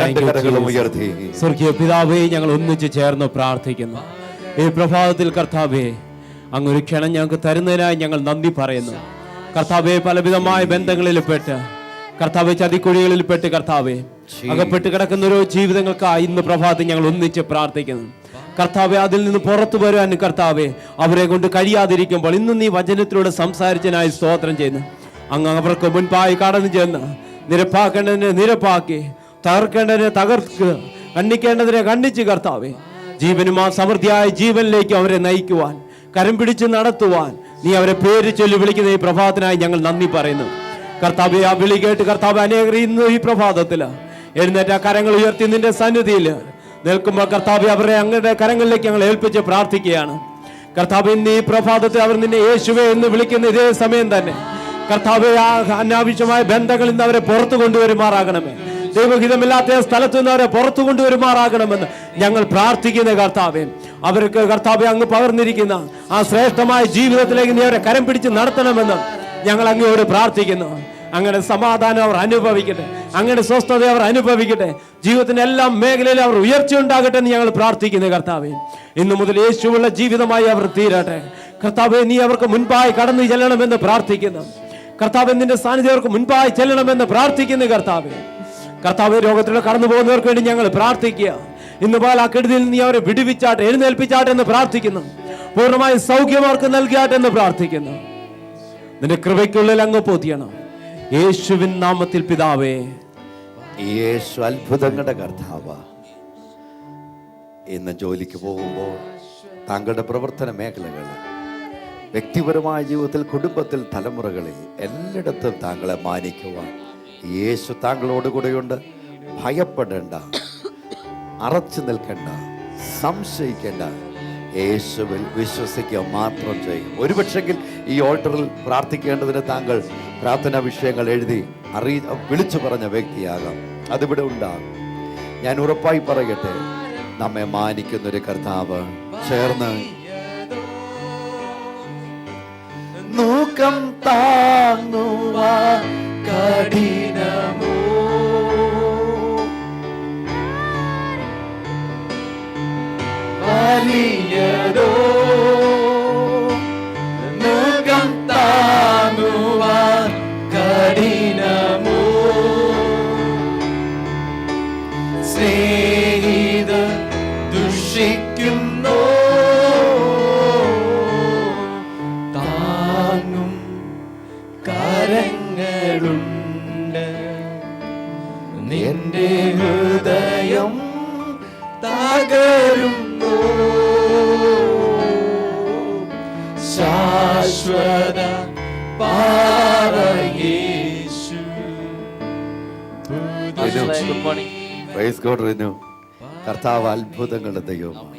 2 കരങ്ങളും ഉയർത്തി. സ്വർഗീയ പിതാവേ, ഞങ്ങൾ ഒന്നിച്ച് ചേർന്ന് പ്രാർത്ഥിക്കുന്നു. ഈ പ്രഭാതത്തിൽ കർത്താവേ, അങ്ങൊരു ക്ഷണം ഞങ്ങൾക്ക് തരുന്നതിനായി ഞങ്ങൾ നന്ദി പറയുന്നു. കർത്താവെ, പലവിധമായ ബന്ധങ്ങളിൽ പെട്ട് കർത്താവെ, ചതിക്കുഴികളിൽ പെട്ട് കർത്താവെ അകപ്പെട്ട് കിടക്കുന്ന ഓരോ ജീവിതങ്ങൾക്കായി ഇന്ന് പ്രഭാതത്തിൽ ഞങ്ങൾ ഒന്നിച്ച് പ്രാർത്ഥിക്കുന്നു. കർത്താവെ, അതിൽ നിന്ന് പുറത്തു വരാൻ കർത്താവെ അവരെ കൊണ്ട് കഴിയാതിരിക്കുമ്പോൾ ഇന്ന് നീ വചനത്തിലൂടെ സംസാരിച്ചതിനായി സ്തോത്രം ചെയ്യുന്നു. അങ്ങ് അവർക്ക് മുൻപായി കടന്നു ചെന്ന് നിരപ്പാക്കേണ്ടതിനെ നിരപ്പാക്കി, തകർക്കേണ്ടതിനെ തകർക്കുക, ഖണ്ഡിക്കേണ്ടതിനെ ഖണ്ഡിച്ച് കർത്താവെ ജീവനും ആ സമൃദ്ധിയായ ജീവനിലേക്ക് അവരെ നയിക്കുവാൻ, കരം പിടിച്ച് നടത്തുവാൻ നീ അവരെ പേര് ചൊല്ലി വിളിക്കുന്ന ഈ പ്രഭാതത്തിനായി ഞങ്ങൾ നന്ദി പറയുന്നു. കർത്താവെ, ആ വിളി കേട്ട് കർത്താവ് അനേകർ ഇന്ന് ഈ പ്രഭാതത്തിൽ എഴുന്നേറ്റ കരങ്ങൾ ഉയർത്തി നിന്റെ സന്നിധിയിൽ നിൽക്കുമ്പോൾ കർത്താവെ, അവരെ അങ്ങയുടെ കരങ്ങളിലേക്ക് ഞങ്ങൾ ഏൽപ്പിച്ച് പ്രാർത്ഥിക്കുകയാണ്. കർത്താവ്, ഇന്ന് ഈ പ്രഭാതത്തിൽ അവർ നിന്നെ യേശുവേ എന്ന് വിളിക്കുന്ന ഇതേ സമയം തന്നെ കർത്താവെ, ആ അനാവശ്യമായ ബന്ധങ്ങളിൽ നിന്ന് അവരെ പുറത്തു കൊണ്ടുവരുമാറാകണമേ. ദൈവഹിതമില്ലാത്ത സ്ഥലത്തു നിന്ന് അവരെ പുറത്തു കൊണ്ടുവരുമാറാകണമെന്ന് ഞങ്ങൾ പ്രാർത്ഥിക്കുന്ന കർത്താവെ, അവർക്ക് കർത്താവെ അങ്ങ് പകർന്നിരിക്കുന്ന ആ ശ്രേഷ്ഠമായ ജീവിതത്തിലേക്ക് നീ അവരെ കരം പിടിച്ച് നടത്തണമെന്ന് ഞങ്ങൾ അങ്ങയോട് പ്രാർത്ഥിക്കുന്നു. അങ്ങനെ സമാധാനം അവർ അനുഭവിക്കട്ടെ, അങ്ങനെ സ്വസ്ഥത അവർ അനുഭവിക്കട്ടെ, ജീവിതത്തിന്റെ എല്ലാ മേഖലയിലും അവർ ഉയർച്ച ഉണ്ടാകട്ടെ എന്ന് ഞങ്ങൾ പ്രാർത്ഥിക്കുന്നു. കർത്താവെ, ഇന്നു മുതൽ യേശുവുള്ള ജീവിതമായി അവർ തീരട്ടെ. കർത്താവെ, നീ അവർക്ക് മുൻപായി കടന്നു ചെല്ലണമെന്ന് പ്രാർത്ഥിക്കുന്നു. കർത്താവെ, നിന്റെ സാന്നിധ്യം അവർക്ക് മുൻപായി ചെല്ലണമെന്ന് പ്രാർത്ഥിക്കുന്നു. കർത്താവെ, രോഗത്തിലൂടെ കടന്നു പോകുന്നവർക്ക് വേണ്ടി ഞങ്ങൾ പ്രാർത്ഥിക്കുക. ഇന്ന് പകൽ ആ കെടുതിയിൽ നീ അവരെ വിടുവിച്ചാട്ടെ, എഴുന്നേൽപ്പിച്ചാട്ടെ എന്ന് പ്രാർത്ഥിക്കുന്നു. പൂർണ്ണമായി സൗഖ്യം അവർക്ക് നൽകിയാട്ടെ എന്ന് പ്രാർത്ഥിക്കുന്നു. നിന്റെ കൃപയ്ക്കുള്ളിൽ അങ്ങ് പൊതിയണം. യേശുവിൻ നാമത്തിൽ പിതാവേ. യേശു അത്ഭുതങ്ങളുടെ കർത്താവാ. ഇന്ന് ജോലിക്ക് പോകുമ്പോൾ താങ്കളുടെ പ്രവർത്തന മേഖലകളിൽ, വ്യക്തിപരമായ ജീവിതത്തിൽ, കുടുംബത്തിൽ, തലമുറകളിൽ എല്ലായിടത്തും താങ്കളെ മാനിക്കുവാൻ യേശു താങ്കളോട് കൂടെയുണ്ട്. ഭയപ്പെടേണ്ട, അറച്ചു നിൽക്കേണ്ട, സംശയിക്കേണ്ട. യേശുവിൽ വിശ്വസിക്കുക മാത്രം ചെയ്യും. ഒരുപക്ഷെങ്കിൽ ഈ ഓൾട്ടറിൽ പ്രാർത്ഥിക്കേണ്ടതിന് താങ്കൾ പ്രാർത്ഥനാ വിഷയങ്ങൾ എഴുതി വിളിച്ചു പറഞ്ഞ വ്യക്തിയാകാം. അതിവിടെ ഉണ്ടാകും. ഞാൻ ഉറപ്പായി പറയട്ടെ, നമ്മെ മാനിക്കുന്നൊരു കർത്താവ് ചേർന്ന് നോക്കം താങ്ങുവാൻ കഠിനമോ വലിയതോ നോക്കം താങ്ങുവാൻ കഠിനമോ സ്നേഹിത ദുഷിക്കുന്നോ താങ്ങും കരങ്ങളുണ്ട്. എന്റെ ഹൃദയം തകരുന്നു, ശാശ്വത പാറയേശു. Praise God, Rinu. കർത്താവ് അത്ഭുതങ്ങളുടെ ദൈവമാണ്.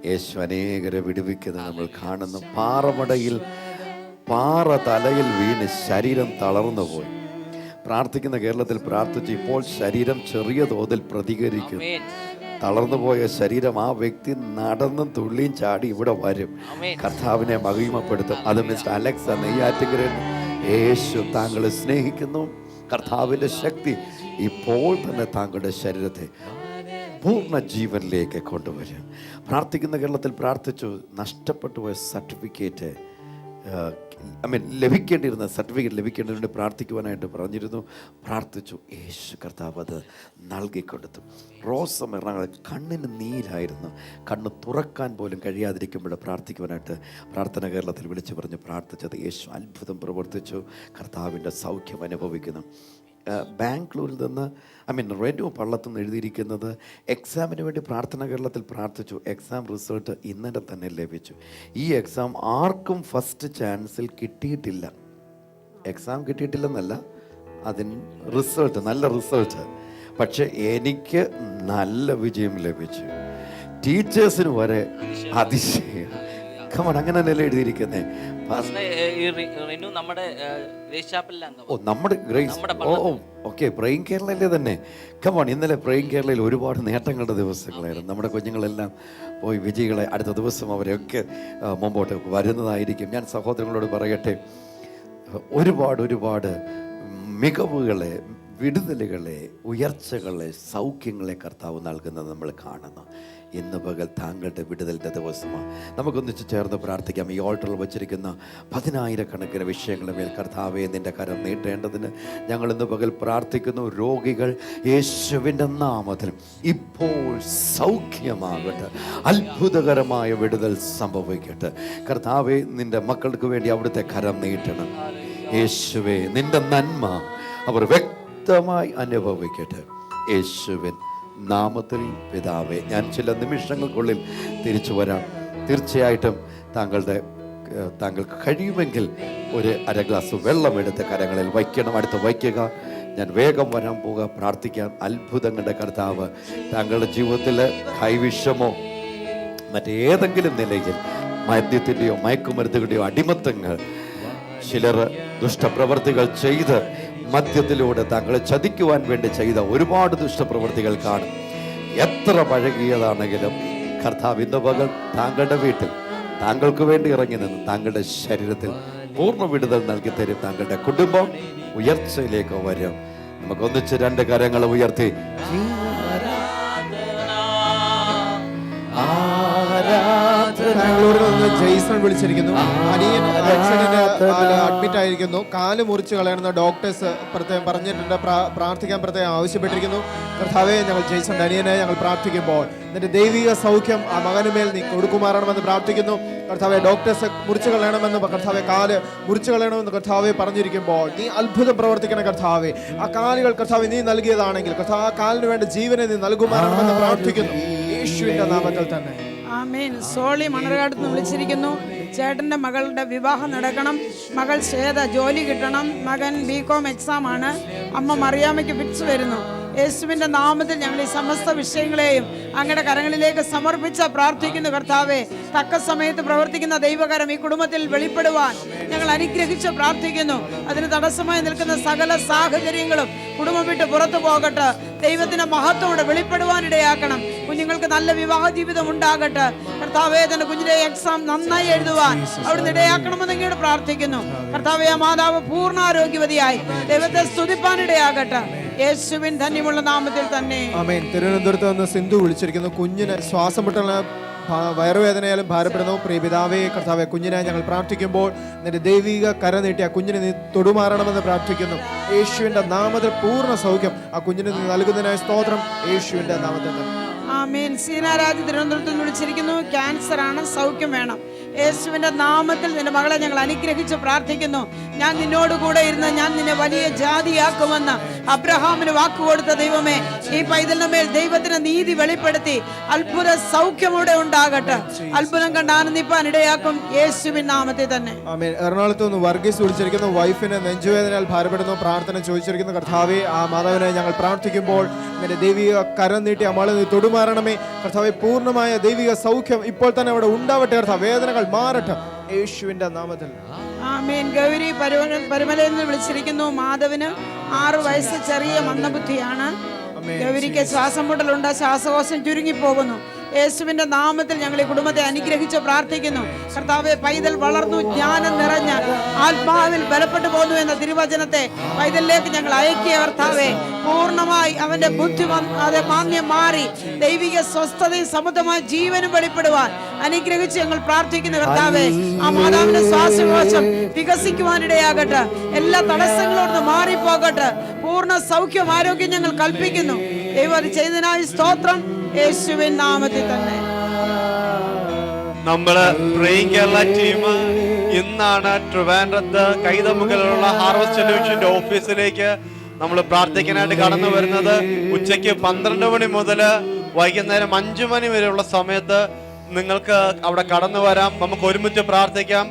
യേശു അനേകരെ വിടുവിക്കുന്നത് നമ്മൾ കാണുന്നു. പാറമടയിൽ പാറ തലയിൽ വീണ് ശരീരം തളർന്നു പോയി. പ്രാർത്ഥിക്കുന്ന കേരളത്തിൽ പ്രാർത്ഥിച്ച് ഇപ്പോൾ ശരീരം ചെറിയ തോതിൽ പ്രതികരിക്കുന്നു. തളർന്നുപോയ ശരീരം ആ വ്യക്തി നടന്നും തുള്ളിയും ചാടി ഇവിടെ വരും, കർത്താവിനെ മഹിമപ്പെടുത്തും. അത് മിസ്റ്റർ അലക്സ നെയ്യാറ്റിൻകരയിൽ യേശു താങ്കളെ സ്നേഹിക്കുന്നു. കർത്താവിൻ്റെ ശക്തി ഇപ്പോൾ തന്നെ താങ്കളുടെ ശരീരത്തെ പൂർണ്ണ ജീവനിലേക്ക് കൊണ്ടുവരും. പ്രാർത്ഥിക്കുന്ന കേരളത്തിൽ പ്രാർത്ഥിച്ചു. നഷ്ടപ്പെട്ടു പോയ സർട്ടിഫിക്കറ്റ് ലഭിക്കേണ്ടിയിരുന്ന സർട്ടിഫിക്കറ്റ് ലഭിക്കേണ്ടതിന് പ്രാർത്ഥിക്കുവാനായിട്ട് പറഞ്ഞിരുന്നു. പ്രാർത്ഥിച്ചു. യേശു കർത്താവ് അത് നൽകിക്കൊടുത്തു. റോസം എറണാകുളം കണ്ണിന് നീരായിരുന്നു. കണ്ണ് തുറക്കാൻ പോലും കഴിയാതിരിക്കുമ്പോൾ പ്രാർത്ഥിക്കുവാനായിട്ട് പ്രാർത്ഥന കേരളത്തിൽ വിളിച്ചു പറഞ്ഞ് പ്രാർത്ഥിച്ചത്. യേശു അത്ഭുതം പ്രവർത്തിച്ചു. കർത്താവിൻ്റെ സൗഖ്യം അനുഭവിക്കുന്നു. ബാംഗ്ലൂരിൽ നിന്ന് റെനു പള്ളത്തു നിന്ന് എഴുതിയിരിക്കുന്നത് എക്സാമിന് വേണ്ടി പ്രാർത്ഥന കേരളത്തിൽ പ്രാർത്ഥിച്ചു. എക്സാം റിസൾട്ട് ഇന്നലെ തന്നെ ലഭിച്ചു. ഈ എക്സാം ആർക്കും ഫസ്റ്റ് ചാൻസിൽ കിട്ടിയിട്ടില്ല. എക്സാം കിട്ടിയിട്ടില്ലെന്നല്ല, അതിന് റിസൾട്ട് നല്ല റിസൾട്ട്. പക്ഷെ എനിക്ക് നല്ല വിജയം ലഭിച്ചു. ടീച്ചേഴ്സിന് വരെ അതിശയം. അങ്ങനെ തന്നെ എഴുതിയിരിക്കുന്നേ. നമ്മുടെ ഗ്രേസ് ഓക്കെ പ്രേയിങ് കേരളയിലെ തന്നെ. കമോൺ, ഇന്നലെ പ്രേയിങ് കേരളയിൽ ഒരുപാട് നേട്ടങ്ങളുടെ ദിവസങ്ങളായിരുന്നു. നമ്മുടെ കുഞ്ഞുങ്ങളെല്ലാം പോയി വിജയികളെ അടുത്ത ദിവസം അവരെയൊക്കെ മുമ്പോട്ട് വരുന്നതായിരിക്കും. ഞാൻ സഹോദരങ്ങളോട് പറയട്ടെ, ഒരുപാട് മികവുകളെ, വിടുതലുകളെ, ഉയർച്ചകളെ, സൗഖ്യങ്ങളെ കർത്താവ് നൽകുന്നത് നമ്മൾ കാണുന്നു. ഇന്ന് പകൽ താങ്കളുടെ വിടുതലിൻ്റെ ദിവസമാണ്. നമുക്കൊന്നിച്ച് ചേർന്ന് പ്രാർത്ഥിക്കാം. ഈ ഓൾട്ടറിൽ വച്ചിരിക്കുന്ന 10,000 വിഷയങ്ങളുടെ മേൽ കർത്താവെ നിൻ്റെ കരം നീട്ടേണ്ടതിന് ഞങ്ങൾ ഇന്ന് പകൽ പ്രാർത്ഥിക്കുന്നു. രോഗികൾ യേശുവിൻ്റെ നാമത്തിൽ ഇപ്പോൾ സൗഖ്യമാകട്ടെ, അത്ഭുതകരമായ വിടുതൽ സംഭവിക്കട്ടെ. കർത്താവെ നിൻ്റെ മക്കൾക്ക് വേണ്ടി അവിടുത്തെ കരം നീട്ടണം. യേശുവേ നിൻ്റെ നന്മ അവർ വ്യക്തമായി അനുഭവിക്കട്ടെ. യേശുവിൻ നാമത്തിൽ പിതാവേ. ഞാൻ ചില നിമിഷങ്ങൾക്കുള്ളിൽ തിരിച്ചു വരാം. തീർച്ചയായിട്ടും താങ്കൾക്ക് കഴിയുമെങ്കിൽ ഒരു അര ഗ്ലാസ് വെള്ളം എടുത്ത് കരങ്ങളിൽ വയ്ക്കണം. അടുത്ത് വയ്ക്കുക. ഞാൻ വേഗം വരാൻ പോകുക. പ്രാർത്ഥിക്കാൻ. അത്ഭുതങ്ങളുടെ കർത്താവ് താങ്കളുടെ ജീവിതത്തിൽ കൈവിഷമോ മറ്റേതെങ്കിലും നിലയിൽ മദ്യത്തിൻ്റെയോ മയക്കുമരുന്നുകളുടെയോ അടിമത്തങ്ങൾ, ചിലർ ദുഷ്ടപ്രവർത്തികൾ ചെയ്ത് മദ്യത്തിലൂടെ താങ്കളെ ചതിക്കുവാൻ വേണ്ടി ചെയ്ത ഒരുപാട് ദുഷ്ടപ്രവൃത്തികൾ കാണും. എത്ര പഴകിയതാണെങ്കിലും കർത്താവ് ഇന്ന് പകൽ താങ്കളുടെ വീട്ടിൽ താങ്കൾക്ക് വേണ്ടി ഇറങ്ങി നിന്ന് താങ്കളുടെ ശരീരത്തിൽ പൂർണ്ണ വിടുതൽ നൽകി തരും. താങ്കളുടെ കുടുംബം ഉയർച്ചയിലേക്ക് വരും. നമുക്കൊന്നിച്ച് 2 കരങ്ങൾ ഉയർത്തി ബാംഗ്ലൂരിൽ നിന്ന് ജെയ്സൺ വിളിച്ചിരിക്കുന്നു. അനിയൻ അഡ്മിറ്റ് ആയിരിക്കുന്നു. കാല് മുറിച്ച് കളയണമെന്ന് ഡോക്ടേഴ്സ് പ്രത്യേകം പറഞ്ഞിട്ടുണ്ട്. പ്രാർത്ഥിക്കാൻ പ്രത്യേകം ആവശ്യപ്പെട്ടിരിക്കുന്നു. കർത്താവേ, ഞങ്ങൾ ജെയ്സൺ അനിയനെ ഞങ്ങൾ പ്രാർത്ഥിക്കുമ്പോൾ നിന്റെ ദൈവിക സൗഖ്യം ആ മകനുമേൽ നീ കൊടുക്കുമാറണമെന്ന് പ്രാർത്ഥിക്കുന്നു. കർത്താവെ, ഡോക്ടേഴ്സ് മുറിച്ച് കളയണമെന്ന് കർത്താവെ, കാല് മുറിച്ച് കളയണമെന്ന് കർത്താവെ പറഞ്ഞിരിക്കുമ്പോൾ നീ അത്ഭുതം പ്രവർത്തിക്കണം. കർത്താവെ, ആ കാലുകൾ കർത്താവെ നീ നൽകിയതാണെങ്കിൽ കർത്താവ് ആ കാലിന് വേണ്ട ജീവനെ നീ നൽകുമാറണമെന്ന് പ്രാർത്ഥിക്കുന്നു. യേശുവിന്റെ നാമത്തിൽ തന്നെ. ആമേൻ. സോളി മണർകാട് നിന്ന് വിളിച്ചിരിക്കുന്നു. ചേട്ടൻ്റെ മകളുടെ വിവാഹം നടക്കണം. മകൾ ശ്വേത ജോലി കിട്ടണം. മകൻ BCom എക്സാം ആണ്. അമ്മ മറിയാമ്മയ്ക്ക് ഫിറ്റ്സ് വരുന്നു. യേശുവിൻ്റെ നാമത്തിൽ ഞങ്ങൾ ഈ സമസ്ത വിഷയങ്ങളെയും അങ്ങയുടെ കരങ്ങളിലേക്ക് സമർപ്പിച്ച് പ്രാർത്ഥിക്കുന്നു. കർത്താവെ, തക്ക സമയത്ത് പ്രവർത്തിക്കുന്ന ദൈവകരം ഈ കുടുംബത്തിൽ വെളിപ്പെടുവാൻ ഞങ്ങൾ അനുഗ്രഹിച്ച് പ്രാർത്ഥിക്കുന്നു. അതിന് തടസ്സമായി നിൽക്കുന്ന സകല സാഹചര്യങ്ങളും കുടുംബം വിട്ട് പുറത്തു പോകട്ടെ. ദൈവത്തിന്റെ മഹത്വത്തോടെ വെളിപ്പെടുവാനിടയാക്കണം. കുഞ്ഞുങ്ങൾക്ക് നല്ല വിവാഹ ജീവിതം ഉണ്ടാകട്ടെ. കർത്താവെ, തന്റെ കുഞ്ഞിന്റെ എക്സാം നന്നായി എഴുതുവാൻ അവിടുന്ന് ഇടയാക്കണമെന്ന് ഇങ്ങോട്ട് പ്രാർത്ഥിക്കുന്നു. കർത്താവെ, ആ മാതാവ് പൂർണ്ണ ആരോഗ്യവതിയായി ദൈവത്തെ സ്തുതിപ്പാനിടയാകട്ടെ. യേശുവിൻ ധന്യമുള്ള നാമത്തിൽ തന്നെ. ആമേൻ. തിരുവനന്തപുരത്ത് നിന്ന് സിന്ധു വിളിച്ചിരിക്കുന്നു. കുഞ്ഞിന് ശ്വാസം മുട്ടൽ, വയറുവേദനയാലും ഭാരപ്പെടുന്നു. പ്രിയ പിതാവേ, കർത്താവെ, കുഞ്ഞിനായി ഞങ്ങൾ പ്രാർത്ഥിക്കുമ്പോൾ നിന്റെ ദൈവിക കര നീട്ടി ആ കുഞ്ഞിനെ നീ തൊടുമാറണമെന്ന് പ്രാർത്ഥിക്കുന്നു. യേശുവിന്റെ നാമത്തിൽ പൂർണ്ണ സൗഖ്യം ആ കുഞ്ഞിന് നീ നൽകുന്നതിനായി സ്തോത്രം. യേശുവിന്റെ നാമത്തിൽ തന്നെ. ആമേൻ. സീനാരാജ് തിരുവനന്തപുരത്ത് നിന്ന് വിളിച്ചിരിക്കുന്നു. ക്യാൻസർ ആണ്, സൗഖ്യം വേണം. യേശുവിൻ്റെ നാമത്തിൽ നിന്റെ മകളെ ഞങ്ങൾ അനുഗ്രഹിച്ച് പ്രാർത്ഥിക്കുന്നു. ഞാൻ നിന്നോട് കൂടെ ഇരുന്ന് ഞാൻ നിന്നെ വലിയ ജാതിയാക്കുമെന്ന് അബ്രഹാമിന് വാക്കുകൊടുത്ത ദൈവമേ, ഈ പൈതലിന് മേൽ ദൈവത്തിന് നീതി വെളിപ്പെടുത്തി അത്ഭുത സൗഖ്യമോടെ ഉണ്ടാകട്ടെ. അത്ഭുതം കണ്ട് ആനന്ദിപ്പാൻ ഇടയാക്കും യേശുവിൻ നാമത്തിൽ തന്നെ. ആമേൻ. എറണാകുളത്ത് നിന്ന് വർഗീസ് വിളിച്ചിരിക്കുന്നു. വൈഫിന് നെഞ്ചുവേദനയാൽ ഭാരപ്പെടുന്നു, പ്രാർത്ഥന ചോദിച്ചിരിക്കുന്നു. കർത്താവെ, ആ മാതാവിനെ ഞങ്ങൾ പ്രാർത്ഥിക്കുമ്പോൾ നിന്റെ ദൈവിക കരം നീട്ടി അമ്മളെ നീ തൊടുമാറണമേ. കർത്താവെ, പൂർണ്ണമായ ദൈവിക സൗഖ്യം ഇപ്പോൾ തന്നെ അവിടെ ഉണ്ടാവട്ടെ. കർത്താവ്, വേദനകൾ മാറട്ടെ യേശുവിന്റെ നാമത്തിൽ. ആമേൻ. ഗൗരി പരുമലയിൽ നിന്ന് വിളിച്ചിരിക്കുന്നു. മാധവന് 6 വയസ്സ്, ചെറിയ മന്ദബുദ്ധിയാണ്. ഗൗരിക്ക് ശ്വാസം മുട്ടലുണ്ട്, ശ്വാസകോശം ചുരുങ്ങിപ്പോകുന്നു. യേശുവിന്റെ നാമത്തിൽ ഞങ്ങൾ ഈ കുടുംബത്തെ അനുഗ്രഹിച്ച് പ്രാർത്ഥിക്കുന്നു. കർത്താവെ, പൈതൽ വളർന്നു ജ്ഞാനം നിറഞ്ഞ ആത്മാവിൽ ബലപ്പെട്ടു പോകുന്നു എന്ന തിരുവചനത്തെ പൈതലിലേക്ക് ഞങ്ങൾ അയക്കിയ കർത്താവെ, പൂർണ്ണമായി അവന്റെ ബുദ്ധി മാന്യം മാറി ദൈവിക സ്വസ്ഥതയും സമൃദ്ധമായ ജീവനും വെളിപ്പെടുവാൻ അനുഗ്രഹിച്ച് ഞങ്ങൾ പ്രാർത്ഥിക്കുന്നു. കർത്താവെ, ആ മാതാവിന്റെ ശ്വാസകോശം വികസിക്കുവാനിടയാകട്ടെ. എല്ലാ തടസ്സങ്ങളോട് മാറിപ്പോകട്ടെ. പൂർണ്ണ സൗഖ്യം, ആരോഗ്യം ഞങ്ങൾ കൽപ്പിക്കുന്നു. ദൈവം അത് ചെയ്തതിനായി സ്തോത്രം, യേശുവിൻ നാമത്തിൽ തന്നെ. നമ്മള് പ്രേയിങ് കേരള ടീം ഇന്നാണ് ട്രിവാൻഡ്രത്ത് കൈതമുകളിലുള്ള ഹാർവസ്റ്റ് ടെലിവിഷന്റെ ഓഫീസിലേക്ക് നമ്മൾ പ്രാർത്ഥിക്കാനായിട്ട് കടന്നു വരുന്നത്. ഉച്ചയ്ക്ക് 12 മണി മുതൽ വൈകുന്നേരം 5 മണി വരെയുള്ള സമയത്ത് നിങ്ങൾക്ക് അവിടെ കടന്നു വരാം. നമുക്ക് ഒരുമിച്ച് പ്രാർത്ഥിക്കാം.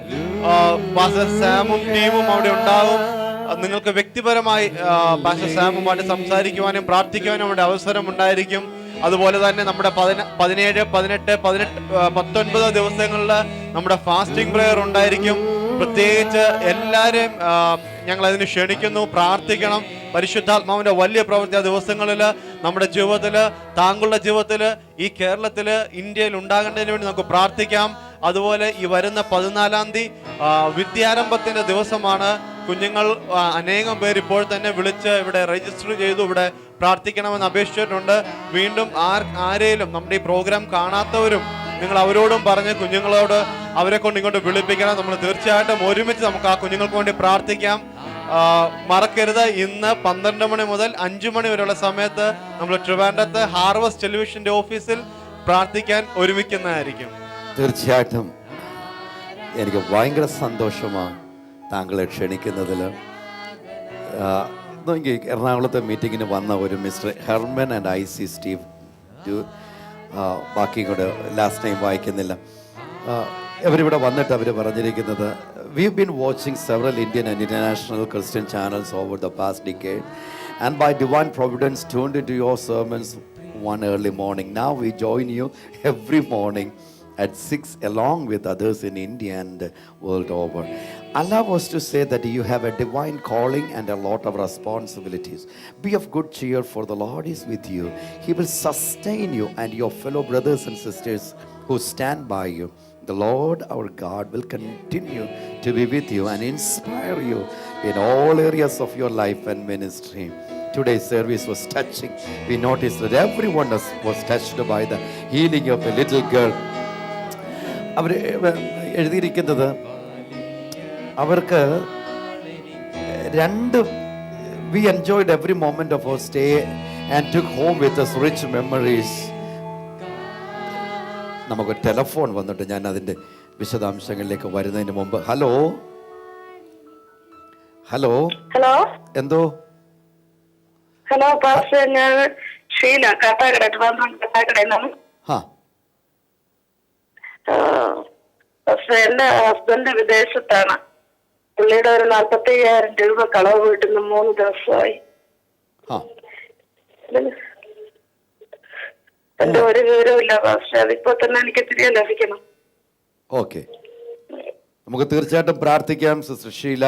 പാസ്റ്റർ സാമും ടീമും അവിടെ ഉണ്ടാകും. നിങ്ങൾക്ക് വ്യക്തിപരമായി പാസ്റ്റർ സാമുമായിട്ട് സംസാരിക്കുവാനും പ്രാർത്ഥിക്കുവാനും അവിടെ അവസരം ഉണ്ടായിരിക്കും. അതുപോലെ തന്നെ നമ്മുടെ 17, 18, 19 ദിവസങ്ങളിൽ നമ്മുടെ ഫാസ്റ്റിംഗ് പ്രയർ ഉണ്ടായിരിക്കും. പ്രത്യേകിച്ച് എല്ലാവരെയും ഞങ്ങൾ അതിന് ക്ഷണിക്കുന്നു. പ്രാർത്ഥിക്കണം. പരിശുദ്ധാത്മാവിന്റെ വലിയ പ്രവൃത്തി ആ ദിവസങ്ങളിൽ നമ്മുടെ ജീവിതത്തിൽ, താങ്കളുടെ ജീവിതത്തിൽ, ഈ കേരളത്തിൽ, ഇന്ത്യയിൽ ഉണ്ടാകേണ്ടതിന് വേണ്ടി നമുക്ക് പ്രാർത്ഥിക്കാം. അതുപോലെ ഈ വരുന്ന 14-ാം തീയതി വിദ്യാരംഭത്തിന്റെ ദിവസമാണ്. കുഞ്ഞുങ്ങൾ അനേകം പേര് ഇപ്പോൾ തന്നെ വിളിച്ച് ഇവിടെ രജിസ്റ്റർ ചെയ്തു ഇവിടെ പ്രാർത്ഥിക്കണമെന്ന് അപേക്ഷിച്ചിട്ടുണ്ട്. വീണ്ടും ആരെയും നമ്മുടെ ഈ പ്രോഗ്രാം കാണാത്തവരും നിങ്ങൾ അവരോടും പറഞ്ഞ് കുഞ്ഞുങ്ങളോട് അവരെ കൊണ്ട് ഇങ്ങോട്ട് വിളിപ്പിക്കണം. നമ്മൾ തീർച്ചയായിട്ടും ഒരുമിച്ച് നമുക്ക് ആ കുഞ്ഞുങ്ങൾക്ക് വേണ്ടി പ്രാർത്ഥിക്കാം. മറക്കരുത്, ഇന്ന് 12 മണി മുതൽ 5 മണി വരെയുള്ള സമയത്ത് നമ്മൾ ട്രിവാൻഡ്രത്ത് ഹാർവസ്റ്റ് ടെലിവിഷന്റെ ഓഫീസിൽ പ്രാർത്ഥിക്കാൻ ഒരുമിക്കുന്നതായിരിക്കും. തീർച്ചയായിട്ടും എനിക്ക് ഭയങ്കര സന്തോഷമാണ് താങ്കളെ ക്ഷണിക്കുന്നതിൽ. എറണാകുളത്തെ മീറ്റിങ്ങിന് വന്ന ഒരു mister Herman and IC Steve, ബാക്കി കൂടെ ലാസ്റ്റ് ടൈം വായിക്കുന്നില്ല. അവരിവിടെ വന്നിട്ട് അവർ പറഞ്ഞിരിക്കുന്നത്, we've been watching several Indian and international Christian channels over the past decade, and by divine providence tuned into your sermons one early morning. Now we join you every morning at 6 along with others in India and world over. Allow us to say that you have a divine calling and a lot of responsibilities. Be of good cheer, for the Lord is with you. He will sustain you and your fellow brothers and sisters who stand by you. The Lord our God will continue to be with you and inspire you in all areas of your life and ministry. Today's service was touching. We noticed that everyone was touched by the healing of a little girl. അവർ എഴുതിയിരിക്കുന്നത്, അവർക്ക് we enjoyed every moment of our stay and took home with us rich memories. നമുക്ക് telephone വന്നിട്ട് ഞാൻ അതിൻ്റെ വിശദാംശങ്ങളിലേക്ക് വരുന്നതിന് മുമ്പ്, hello hello എന്തോ ഹലോ പാസ്റ്റർ, ഞാൻ ഷീല കാട്ടാക്കട. എന്റെ ഹസ്ബൻഡ് വിദേശത്താണ്. പുള്ളിയുടെ ഒരു 45,000 രൂപ കളവ് വീട്ടുന്ന 3 ദിവസമായി. എന്റെ ഒരു വിവരമില്ല പാസ്റ്റർ. അതിപ്പോ തന്നെ എനിക്ക് തിരികെ ലഭിക്കണം. ഓക്കെ, നമുക്ക് തീർച്ചയായിട്ടും പ്രാർത്ഥിക്കാം സിസ്റ്റർ ഷീല.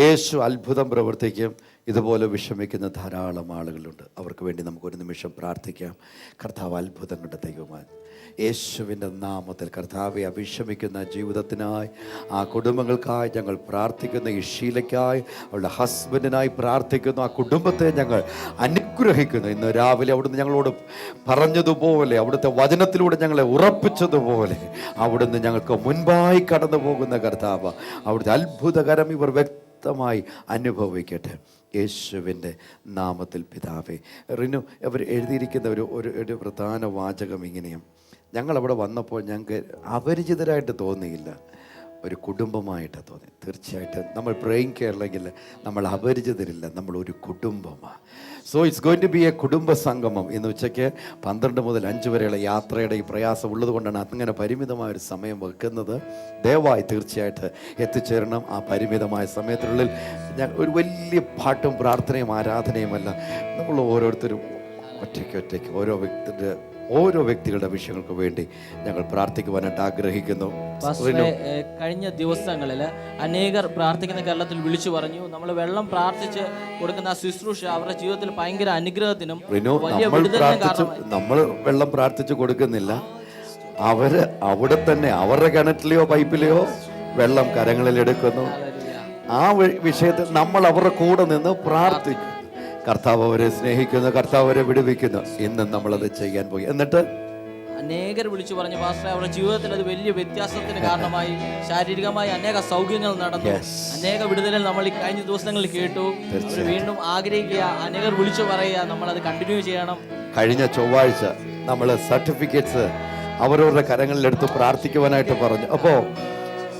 യേശു അത്ഭുതം പ്രവർത്തിക്കും. ഇതുപോലെ വിഷമിക്കുന്ന ധാരാളം ആളുകളുണ്ട്. അവർക്ക് വേണ്ടി നമുക്ക് ഒരു നിമിഷം പ്രാർത്ഥിക്കാം. കർത്താവ് അത്ഭുതങ്ങളുടെ ദൈവമാണ്. യേശുവിൻ്റെ നാമത്തിൽ കർത്താവെ, വിഷമിക്കുന്ന ജീവിതത്തിനായി, ആ കുടുംബങ്ങൾക്കായി ഞങ്ങൾ പ്രാർത്ഥിക്കുന്നു. ഈ ഷീലയ്ക്കായി, അവളുടെ ഹസ്ബൻഡിനായി പ്രാർത്ഥിക്കുന്നു. ആ കുടുംബത്തെ ഞങ്ങൾ അനുഗ്രഹിക്കുന്നു. ഇന്ന് രാവിലെ അവിടുന്ന് ഞങ്ങളോട് പറഞ്ഞതുപോലെ, അവിടുത്തെ വചനത്തിലൂടെ ഞങ്ങളെ ഉറപ്പിച്ചതുപോലെ അവിടുന്ന് ഞങ്ങൾക്ക് മുൻപായി കടന്നു പോകുന്ന കർത്താവ്, അവിടുത്തെ അത്ഭുതകരം ഇവർ വ്യക്തമായി അനുഭവിക്കട്ടെ. യേശുവിൻ്റെ നാമത്തിൽ പിതാവേ. റിനു അവർ എഴുതിയിരിക്കുന്ന ഒരു പ്രധാന വാചകം ഇങ്ങനെയും, ഞങ്ങളവിടെ വന്നപ്പോൾ ഞങ്ങൾക്ക് അപരിചിതരായിട്ട് തോന്നിയില്ല, ഒരു കുടുംബമായിട്ടാണ് തോന്നി. തീർച്ചയായിട്ടും നമ്മൾ പ്രേയിങ് കേരളയിൽ നമ്മൾ അപരിചിതരില്ല, നമ്മൾ ഒരു കുടുംബമാണ്. So it's going to be a കുടുംബ സംഗമം. ഇന്ന് ഉച്ചയ്ക്ക് 12 മുതൽ 5 വരെയുള്ള യാത്രയുടെ ഈ പ്രയാസം ഉള്ളത് കൊണ്ടാണ് അങ്ങനെ പരിമിതമായൊരു സമയം വെക്കുന്നത്. ദയവായി തീർച്ചയായിട്ട് എത്തിച്ചേരണം. ആ പരിമിതമായ സമയത്തിനുള്ളിൽ ഒരു വലിയ പാട്ടും പ്രാർത്ഥനയും ആരാധനയുമല്ല, നമ്മൾ ഓരോരുത്തരും ഒറ്റയ്ക്ക് ഓരോ വ്യക്തികളുടെ വിഷയങ്ങൾക്ക് വേണ്ടി ഞങ്ങൾ പ്രാർത്ഥിക്കുവാനായിട്ട് ആഗ്രഹിക്കുന്നു. കഴിഞ്ഞ ദിവസങ്ങളിൽ അനേകർ പ്രാർത്ഥിക്കുന്ന കേരളത്തിൽ വിളിച്ചു പറഞ്ഞു, നമ്മൾ വെള്ളം പ്രാർത്ഥിച്ച് കൊടുക്കുന്ന ശുശ്രൂഷ അവരുടെ ജീവിതത്തിൽ ഭയങ്കര അനുഗ്രഹത്തിനും നമ്മൾ വെള്ളം പ്രാർത്ഥിച്ചു കൊടുക്കുന്നില്ല, അവര് അവിടെ തന്നെ അവരുടെ കിണറ്റിലെയോ പൈപ്പിലെയോ വെള്ളം കരങ്ങളിൽ എടുക്കുന്നു. ആ വിഷയത്തിൽ നമ്മൾ അവരുടെ കൂടെ നിന്ന് പ്രാർത്ഥിക്കും. കർത്താവ് അവരെ സ്നേഹിക്കുന്നു, കർത്താവ് അവരെ വിടുവിക്കുന്നു. ഇന്ന് നമ്മളത് ചെയ്യാൻ പോയി. എന്നിട്ട് അനേകർ വിളിച്ചു പറഞ്ഞു പാസ്റ്റർ, അവരുടെ ജീവിതത്തിൽ അത് വലിയ വ്യത്യാസത്തിന് കാരണമായി. ശാരീരികമായി അനേക സൗഖ്യങ്ങൾ നടന്നു, അനേക വിടുതലുകൾ നമ്മൾ ഈ കഴിഞ്ഞ ദിവസങ്ങളിൽ കേട്ടു. വീണ്ടും ആഗ്രഹിക്കുക, അനേകർ വിളിച്ചു പറയുക, നമ്മളത് കണ്ടിന്യൂ ചെയ്യണം. കഴിഞ്ഞ ചൊവ്വാഴ്ച നമ്മൾ സർട്ടിഫിക്കറ്റ്സ് അവരവരുടെ കരങ്ങളിലെടുത്ത് പ്രാർത്ഥിക്കുവാനായിട്ട് പറഞ്ഞു. അപ്പോൾ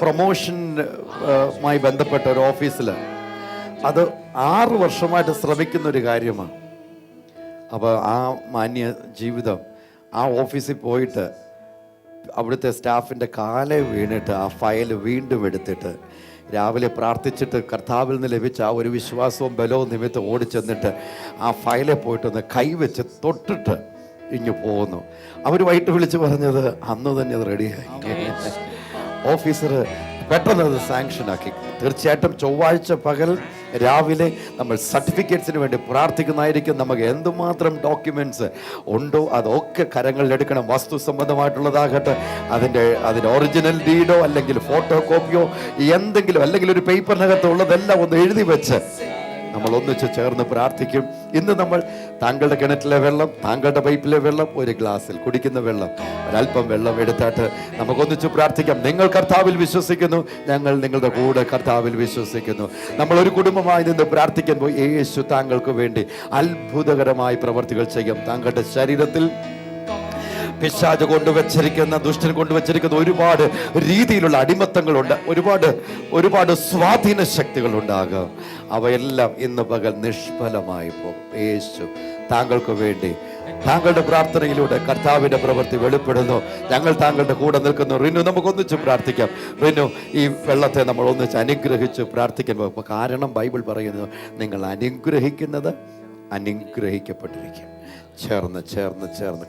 പ്രൊമോഷനുമായി ബന്ധപ്പെട്ട ഒരു ഓഫീസിൽ അത് 6 വർഷമായിട്ട് ശ്രമിക്കുന്ന ഒരു കാര്യമാണ്. അപ്പോൾ ആ മാന്യ ജീവിതം ആ ഓഫീസിൽ പോയിട്ട് അവിടുത്തെ സ്റ്റാഫിൻ്റെ കാലെ വീണിട്ട് ആ ഫയൽ വീണ്ടും എടുത്തിട്ട് രാവിലെ പ്രാർത്ഥിച്ചിട്ട് കർത്താവിൽ നിന്ന് ലഭിച്ച ആ ഒരു വിശ്വാസവും ബലവും നിമിത്തം ഓടിച്ചെന്നിട്ട് ആ ഫയലിൽ പോയിട്ടൊന്ന് കൈവച്ച് തൊട്ടിട്ട് ഇങ്ങ് പോകുന്നു. അവർ വൈകിട്ട് വിളിച്ച് പറഞ്ഞത് അന്ന് തന്നെ അത് റെഡിയായി. ഓഫീസർ പെട്ടെന്ന് അത് സാങ്ഷനാക്കി. തീർച്ചയായിട്ടും ചൊവ്വാഴ്ച പകൽ രാവിലെ നമ്മൾ സർട്ടിഫിക്കറ്റ്സിന് വേണ്ടി പ്രാർത്ഥിക്കുന്നതായിരിക്കും. നമുക്ക് എന്തുമാത്രം ഡോക്യുമെൻറ്റ്സ് ഉണ്ടോ അതൊക്കെ കരങ്ങളിലെടുക്കണം. വസ്തു സംബന്ധമായിട്ടുള്ളതാകട്ടെ, അതിൻ്റെ ഒറിജിനൽ ഡീഡോ അല്ലെങ്കിൽ ഫോട്ടോ കോപ്പിയോ എന്തെങ്കിലും, അല്ലെങ്കിൽ ഒരു പേപ്പറിനകത്ത് ഉള്ളതെല്ലാം ഒന്ന് എഴുതി വെച്ച് നമ്മൾ ഒന്നിച്ച് ചേർന്ന് പ്രാർത്ഥിക്കും. ഇന്ന് നമ്മൾ താങ്കളുടെ കിണറ്റിലെ വെള്ളം, താങ്കളുടെ പൈപ്പിലെ വെള്ളം, ഒരു ഗ്ലാസ്സിൽ കുടിക്കുന്ന വെള്ളം, ഒരല്പം വെള്ളം എടുത്തിട്ട് നമുക്കൊന്നിച്ച് പ്രാർത്ഥിക്കാം. നിങ്ങൾ കർത്താവിൽ വിശ്വസിക്കുന്നു, ഞങ്ങൾ നിങ്ങളുടെ കൂടെ കർത്താവിൽ വിശ്വസിക്കുന്നു. നമ്മൾ ഒരു കുടുംബമായി നിന്ന് പ്രാർത്ഥിക്കുമ്പോൾ യേശു താങ്കൾക്ക് വേണ്ടി അത്ഭുതകരമായ പ്രവർത്തികൾ ചെയ്യും. താങ്കളുടെ ശരീരത്തിൽ പിശാച് കൊണ്ടുവച്ചിരിക്കുന്ന, ദുഷ്ടൻ കൊണ്ടുവച്ചിരിക്കുന്ന ഒരുപാട് രീതിയിലുള്ള അടിമത്തങ്ങളുണ്ട്, ഒരുപാട് സ്വാധീന ശക്തികൾ ഉണ്ടാകും. അവയെല്ലാം ഇന്ന് പകൽ നിഷ്ഫലമായി പോകും. യേശു താങ്കൾക്ക് വേണ്ടി താങ്കളുടെ പ്രാർത്ഥനയിലൂടെ കർത്താവിന്റെ പ്രവൃത്തി വെളിപ്പെടുന്നു. ഞങ്ങൾ താങ്കളുടെ കൂടെ നിൽക്കുന്നു. റിനു, നമുക്കൊന്നിച്ച് പ്രാർത്ഥിക്കാം. റിനു, ഈ വെള്ളത്തെ നമ്മൾ ഒന്നിച്ച് അനുഗ്രഹിച്ച് പ്രാർത്ഥിക്കുമ്പോൾ, കാരണം ബൈബിൾ പറയുന്നു, നിങ്ങൾ അനുഗ്രഹിക്കുന്നത് അനുഗ്രഹിക്കപ്പെട്ടിരിക്കും. ചേർന്ന്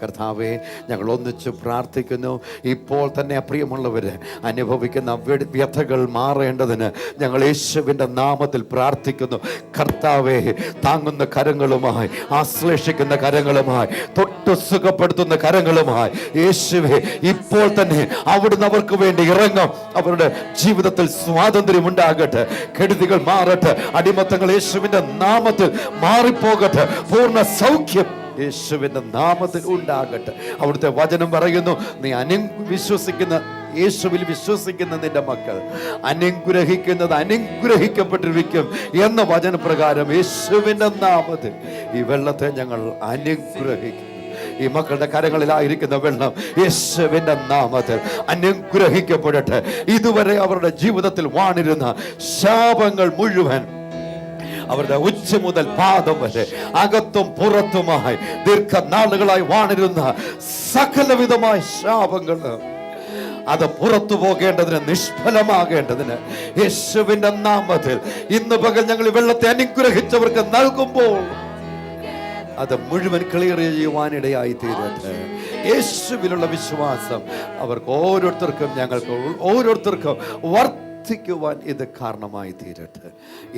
കർത്താവേ, ഞങ്ങൾ ഒന്നിച്ച് പ്രാർത്ഥിക്കുന്നു. ഇപ്പോൾ തന്നെ പ്രിയമുള്ളവർ അനുഭവിക്കുന്ന വ്യഥകൾ മാറേണ്ടതിന് ഞങ്ങൾ യേശുവിൻ്റെ നാമത്തിൽ പ്രാർത്ഥിക്കുന്നു. കർത്താവേ, താങ്ങുന്ന കരങ്ങളുമായി, ആശ്ലേഷിക്കുന്ന കരങ്ങളുമായി, തൊട്ട് സുഖപ്പെടുത്തുന്ന കരങ്ങളുമായി യേശുവേ, ഇപ്പോൾ തന്നെ അവിടുന്ന് അവർക്ക് വേണ്ടി ഇറങ്ങും. അവരുടെ ജീവിതത്തിൽ സ്വാതന്ത്ര്യം ഉണ്ടാകട്ടെ, കെടുതികൾ മാറട്ടെ, അടിമത്തങ്ങൾ യേശുവിൻ്റെ നാമത്തിൽ മാറിപ്പോകട്ടെ, പൂർണ്ണ സൗഖ്യം യേശുവിൻ്റെ നാമത്തിൽ ഉണ്ടാകട്ടെ. അവിടുത്തെ വചനം പറയുന്നു, നീ യേശുവിൽ വിശ്വസിക്കുന്ന നിന്റെ മക്കൾ അനുഗ്രഹിക്കുന്നത് അനുഗ്രഹിക്കപ്പെട്ടിരിക്കും എന്ന വചനപ്രകാരം യേശുവിൻ്റെ നാമത്തിൽ ഈ വെള്ളത്തെ ഞങ്ങൾ അനുഗ്രഹിക്കും. ഈ മക്കളുടെ കരങ്ങളിലായിരിക്കുന്ന വെള്ളം യേശുവിൻ്റെ നാമത്തിൽ അനുഗ്രഹിക്കപ്പെടട്ടെ. ഇതുവരെ അവരുടെ ജീവിതത്തിൽ വാണിരുന്ന ശാപങ്ങൾ മുഴുവൻ അവരുടെ ഉച്ച മുതൽ പാദം വരെ അകത്തും പുറത്തുമായി ദീർഘനാളുകളായി വാണിരുന്ന സകലവിധമായ ശാപങ്ങൾ അത് പുറത്തു പോകേണ്ടതിന്, നിഷ്ഫലമാകേണ്ടതിന് യേശുവിൻ്റെ നാമത്തിൽ ഇന്ന് പകൽ ഞങ്ങൾ വെള്ളത്തെ അനുഗ്രഹിച്ചവർക്ക് നൽകുമ്പോൾ അത് മുഴുവൻ ക്ലിയർ ചെയ്യുവാനിടയായി തീരട്ടെ. യേശുവിലുള്ള വിശ്വാസം അവർക്ക് ഓരോരുത്തർക്കും വർദ്ധിക്കുവാൻ ഇത് കാരണമായി തീരട്ടെ.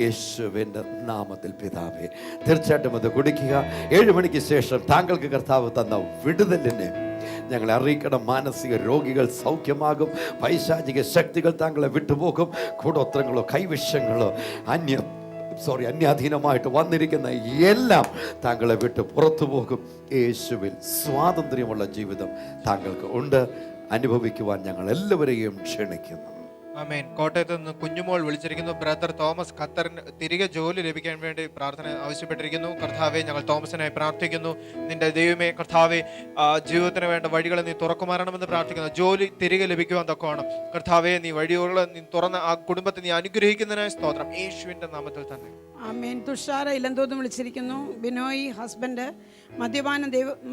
യേശുവിൻ്റെ നാമത്തിൽ പിതാവേ, തീർച്ചയായിട്ടും അത് കുടിക്കുക. 7 മണിക്ക് ശേഷം താങ്കൾക്ക് കർത്താവ് തന്ന വിടുതലിനെ ഞങ്ങളെ അറിയിക്കണം. മാനസിക രോഗികൾ സൗഖ്യമാകും, പൈശാചിക ശക്തികൾ താങ്കളെ വിട്ടുപോകും, കൂടോത്രങ്ങളോ കൈവിഷങ്ങളോ അന്യാധീനമായിട്ട് വന്നിരിക്കുന്ന എല്ലാം താങ്കളെ വിട്ട് പുറത്തു പോകും. യേശുവിൽ സ്വാതന്ത്ര്യമുള്ള ജീവിതം താങ്കൾക്ക് ഉണ്ട്. അനുഭവിക്കുവാൻ ഞങ്ങൾ എല്ലാവരെയും ക്ഷണിക്കുന്നു. ആമേൻ. കോട്ടയത്ത് നിന്ന് കുഞ്ഞുമോൾ വിളിച്ചിരിക്കുന്നു. ബ്രദർ തോമസ് ഖത്തറിന് തിരികെ ജോലി ലഭിക്കാൻ വേണ്ടി പ്രാർത്ഥന ആവശ്യപ്പെട്ടിരിക്കുന്നു. കർത്താവെ, ഞങ്ങൾ തോമസിനായി പ്രാർത്ഥിക്കുന്നു. നിന്റെ ദൈവമേ കർത്താവെ, ജീവിതത്തിന് വേണ്ട വഴികൾ നീ തുറക്കുമാറണമെന്ന് പ്രാർത്ഥിക്കുന്നു. ജോലി തിരികെ ലഭിക്കുവാൻ തക്കോണം കർത്താവെ, നീ വഴികൾ നീ തുറന്ന് ആ കുടുംബത്തെ നീ അനുഗ്രഹിക്കുന്നതിനായി സ്തോത്രം, യേശുവിന്റെ നാമത്തിൽ തന്നെ. ആമേൻ. തുഷാര ഇലന്തോന്ന് വിളിച്ചിരിക്കുന്നു. ബിനോയ് ഹസ്ബൻഡ്